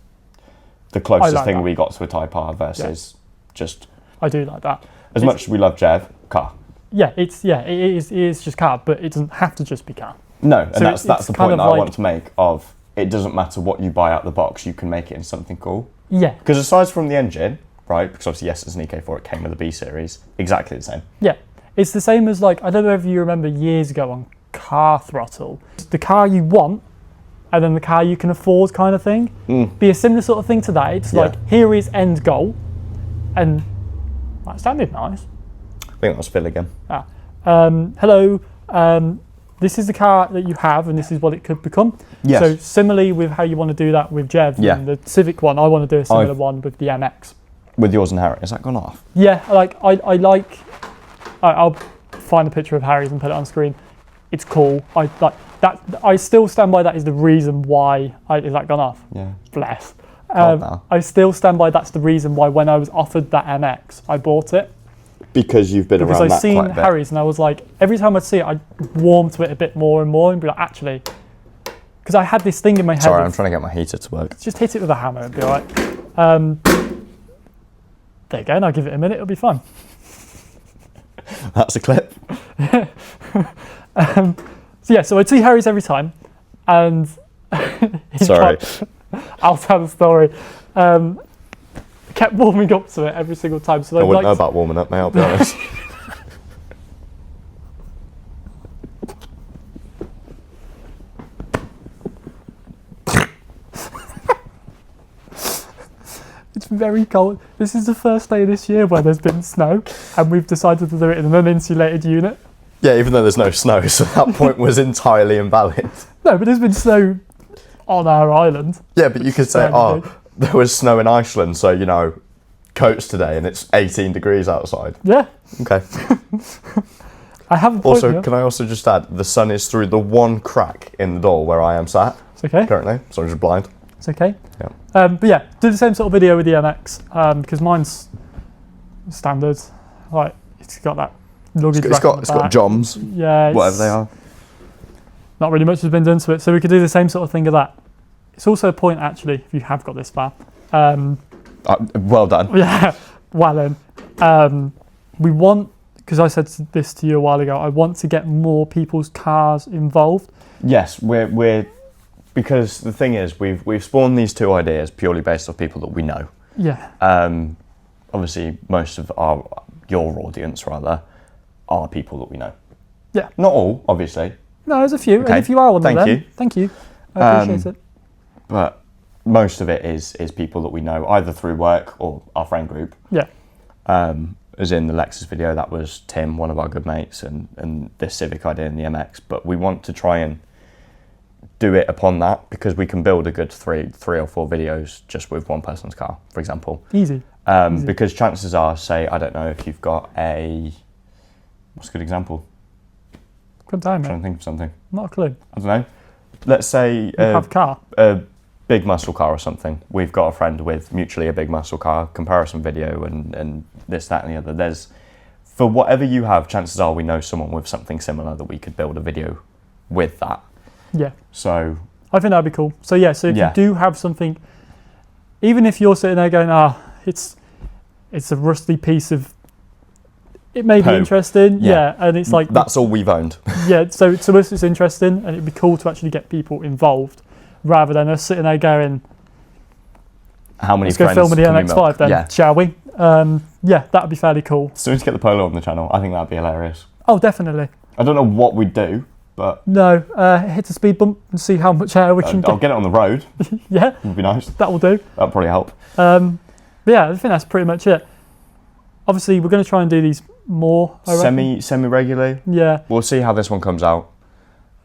[SPEAKER 2] the closest thing we got to a Type R versus just...
[SPEAKER 1] I do like that.
[SPEAKER 2] As much as we love Jev, car.
[SPEAKER 1] Yeah, it is just car, but it doesn't have to just be car.
[SPEAKER 2] No, and
[SPEAKER 1] So
[SPEAKER 2] that's the point that I want to make of, it doesn't matter what you buy out the box, you can make it in something cool.
[SPEAKER 1] Yeah.
[SPEAKER 2] Because aside from the engine, right, because obviously yes, it's an EK4, it came with a B series, exactly the same.
[SPEAKER 1] Yeah. It's the same as, like, I don't know if you remember years ago on Car Throttle, the car you want and then the car you can afford kind of thing. Be a similar sort of thing to that. It's like, here is end goal, and that sounded nice.
[SPEAKER 2] I think that's Phil again.
[SPEAKER 1] Hello, this is the car that you have and this is what it could become.
[SPEAKER 2] Yes.
[SPEAKER 1] So similarly with how you want to do that with Jev and the Civic one, I want to do a similar one with the MX.
[SPEAKER 2] With yours and Harry, has that gone off?
[SPEAKER 1] Yeah, I'll find a picture of Harry's and put it on screen. It's cool. I like that. I still stand by that is the reason why is that gone off.
[SPEAKER 2] Yeah.
[SPEAKER 1] Bless. I still stand by that's the reason why when I was offered that MX, I bought it.
[SPEAKER 2] Because you've been around that quite a bit.
[SPEAKER 1] Because I've seen Harry's and I was like, every time I'd see it, I'd warm to it a bit more and more and be like, actually, because I had this thing in my head.
[SPEAKER 2] Sorry, I'm trying to get my heater to work.
[SPEAKER 1] Just hit it with a hammer and be all right. There you go, and I'll give it a minute, it'll be fun.
[SPEAKER 2] That's a clip.
[SPEAKER 1] So I'd see Harry's every time, and
[SPEAKER 2] Sorry.
[SPEAKER 1] I'll tell the story. Kept warming up to it every single time. So
[SPEAKER 2] I wouldn't know about warming up, mate, I'll be honest.
[SPEAKER 1] It's very cold. This is the first day this year where there's been snow, and we've decided to do it in an uninsulated unit.
[SPEAKER 2] Yeah, even though there's no snow, so that point was entirely invalid.
[SPEAKER 1] No, but there's been snow on our island.
[SPEAKER 2] Yeah, but you could say, there was snow in Iceland, so, you know, coats today and it's 18 degrees outside.
[SPEAKER 1] Yeah.
[SPEAKER 2] Okay.
[SPEAKER 1] I have a point
[SPEAKER 2] Also,
[SPEAKER 1] here.
[SPEAKER 2] can I also just add, the sun is through the one crack in the door where I am sat.
[SPEAKER 1] It's okay.
[SPEAKER 2] Currently, so I'm just blind.
[SPEAKER 1] It's okay.
[SPEAKER 2] Yeah.
[SPEAKER 1] But yeah, do the same sort of video with the MX because mine's standard. Like it's got that luggage rack on the
[SPEAKER 2] It's got
[SPEAKER 1] back.
[SPEAKER 2] joms,
[SPEAKER 1] Yeah.
[SPEAKER 2] whatever they are.
[SPEAKER 1] Not really much has been done to it, so we could do the same sort of thing of that. It's also a point actually if you have got this far.
[SPEAKER 2] Well done.
[SPEAKER 1] Yeah. Well then, we want because I said this to you a while ago. I want to get more people's cars involved.
[SPEAKER 2] Yes, we're because the thing is we've spawned these two ideas purely based off people that we know.
[SPEAKER 1] Yeah.
[SPEAKER 2] Obviously, most of your audience rather are people that we know.
[SPEAKER 1] Yeah.
[SPEAKER 2] Not all, obviously.
[SPEAKER 1] No, there's a few.
[SPEAKER 2] Okay.
[SPEAKER 1] And if you are one of them,
[SPEAKER 2] Thank you.
[SPEAKER 1] thank you. I appreciate it.
[SPEAKER 2] But most of it is people that we know either through work or our friend group.
[SPEAKER 1] Yeah.
[SPEAKER 2] As in the Lexus video, that was Tim, one of our good mates, and this Civic idea in the MX. But we want to try and do it upon that because we can build a good three or four videos just with one person's car, for example.
[SPEAKER 1] Easy.
[SPEAKER 2] Because chances are, say, I don't know if you've got what's a good example?
[SPEAKER 1] Good time,
[SPEAKER 2] I'm
[SPEAKER 1] mate.
[SPEAKER 2] trying to think of something.
[SPEAKER 1] Not a clue.
[SPEAKER 2] I don't know. Let's say
[SPEAKER 1] Have a car.
[SPEAKER 2] a big muscle car or something. We've got a friend with mutually a big muscle car, comparison video and this, that and the other. There's, for whatever you have, chances are we know someone with something similar that we could build a video with that.
[SPEAKER 1] Yeah.
[SPEAKER 2] So
[SPEAKER 1] I think that'd be cool. So yeah, so if you do have something, even if you're sitting there going, it's it's a rusty piece of. It may be
[SPEAKER 2] Poo.
[SPEAKER 1] interesting,
[SPEAKER 2] Yeah.
[SPEAKER 1] and it's like
[SPEAKER 2] That's all we've owned.
[SPEAKER 1] yeah. So to us, it's interesting, and it'd be cool to actually get people involved, rather than us sitting there going,
[SPEAKER 2] How many
[SPEAKER 1] "Let's go
[SPEAKER 2] friends
[SPEAKER 1] film with the
[SPEAKER 2] can we
[SPEAKER 1] MX-5
[SPEAKER 2] milk?
[SPEAKER 1] then,
[SPEAKER 2] Yeah.
[SPEAKER 1] shall we?" Yeah, that'd be fairly cool.
[SPEAKER 2] As soon as we get the Polo on the channel, I think that'd be hilarious.
[SPEAKER 1] Oh, definitely.
[SPEAKER 2] I don't know what we'd do, but
[SPEAKER 1] No, hit a speed bump and see how much air we can
[SPEAKER 2] I'll
[SPEAKER 1] get.
[SPEAKER 2] get it on the road.
[SPEAKER 1] Yeah,
[SPEAKER 2] Would be nice.
[SPEAKER 1] that will do.
[SPEAKER 2] That'd probably help.
[SPEAKER 1] But yeah, I think that's pretty much it. Obviously, we're going to try and do these more. I reckon.
[SPEAKER 2] Semi regularly.
[SPEAKER 1] Yeah.
[SPEAKER 2] We'll see how this one comes out.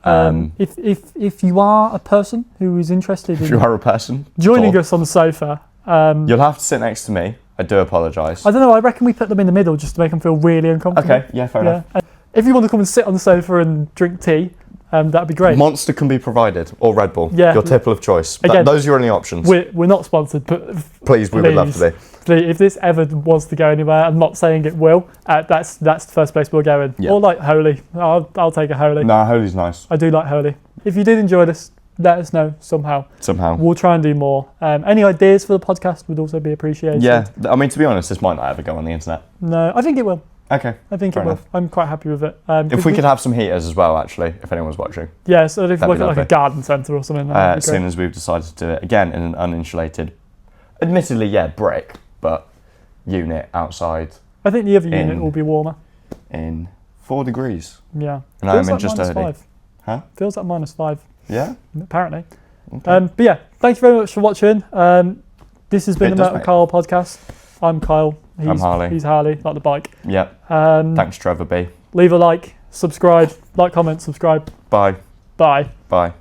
[SPEAKER 1] If you are a person who is interested
[SPEAKER 2] If
[SPEAKER 1] in
[SPEAKER 2] you are a person,
[SPEAKER 1] joining
[SPEAKER 2] talk.
[SPEAKER 1] us on the sofa,
[SPEAKER 2] You'll have to sit next to me. I do apologise.
[SPEAKER 1] I don't know. I reckon we put them in the middle just to make them feel really uncomfortable.
[SPEAKER 2] Okay, yeah, fair enough.
[SPEAKER 1] And if you want to come and sit on the sofa and drink tea, that'd be great.
[SPEAKER 2] Monster can be provided, or Red Bull.
[SPEAKER 1] Yeah.
[SPEAKER 2] Your tipple of choice.
[SPEAKER 1] Again,
[SPEAKER 2] Those are your only options.
[SPEAKER 1] We're not sponsored, but
[SPEAKER 2] Please, we would love to be.
[SPEAKER 1] if this ever wants to go anywhere, I'm not saying it will. That's the first place we'll go in.
[SPEAKER 2] Yeah.
[SPEAKER 1] Or like Holy. I'll take a Holy.
[SPEAKER 2] Nah, Holy's nice.
[SPEAKER 1] I do like Holy. If you did enjoy this, let us know somehow.
[SPEAKER 2] Somehow.
[SPEAKER 1] We'll try and do more. Any ideas for the podcast would also be appreciated.
[SPEAKER 2] Yeah, I mean, to be honest, this might not ever go on the internet.
[SPEAKER 1] No, I think it will.
[SPEAKER 2] Okay.
[SPEAKER 1] I think
[SPEAKER 2] fair
[SPEAKER 1] it will.
[SPEAKER 2] enough.
[SPEAKER 1] I'm quite happy with it.
[SPEAKER 2] If we could have some heaters as well, actually, if anyone's watching.
[SPEAKER 1] Yeah, so if we
[SPEAKER 2] that'd
[SPEAKER 1] look
[SPEAKER 2] be
[SPEAKER 1] at like a
[SPEAKER 2] lovely.
[SPEAKER 1] garden centre or something. That'd be
[SPEAKER 2] As soon
[SPEAKER 1] great.
[SPEAKER 2] as we've decided to do it, again, in an uninsulated, admittedly, yeah, brick, but unit outside
[SPEAKER 1] I think the other unit
[SPEAKER 2] in-
[SPEAKER 1] will be warmer.
[SPEAKER 2] in 4 degrees.
[SPEAKER 1] Yeah.
[SPEAKER 2] And I'm
[SPEAKER 1] Feels
[SPEAKER 2] in
[SPEAKER 1] like
[SPEAKER 2] just
[SPEAKER 1] -5.
[SPEAKER 2] early. Huh?
[SPEAKER 1] Feels like -5,
[SPEAKER 2] Yeah?
[SPEAKER 1] apparently.
[SPEAKER 2] Okay.
[SPEAKER 1] But yeah, thank you very much for watching. This has been
[SPEAKER 2] It
[SPEAKER 1] the
[SPEAKER 2] does, mate.
[SPEAKER 1] MotorKyle Podcast. I'm Kyle.
[SPEAKER 2] I'm Harley.
[SPEAKER 1] He's Harley, like the bike.
[SPEAKER 2] Yep. Thanks, Trevor B.
[SPEAKER 1] Leave a like, subscribe, comment, subscribe.
[SPEAKER 2] Bye.
[SPEAKER 1] Bye.
[SPEAKER 2] Bye.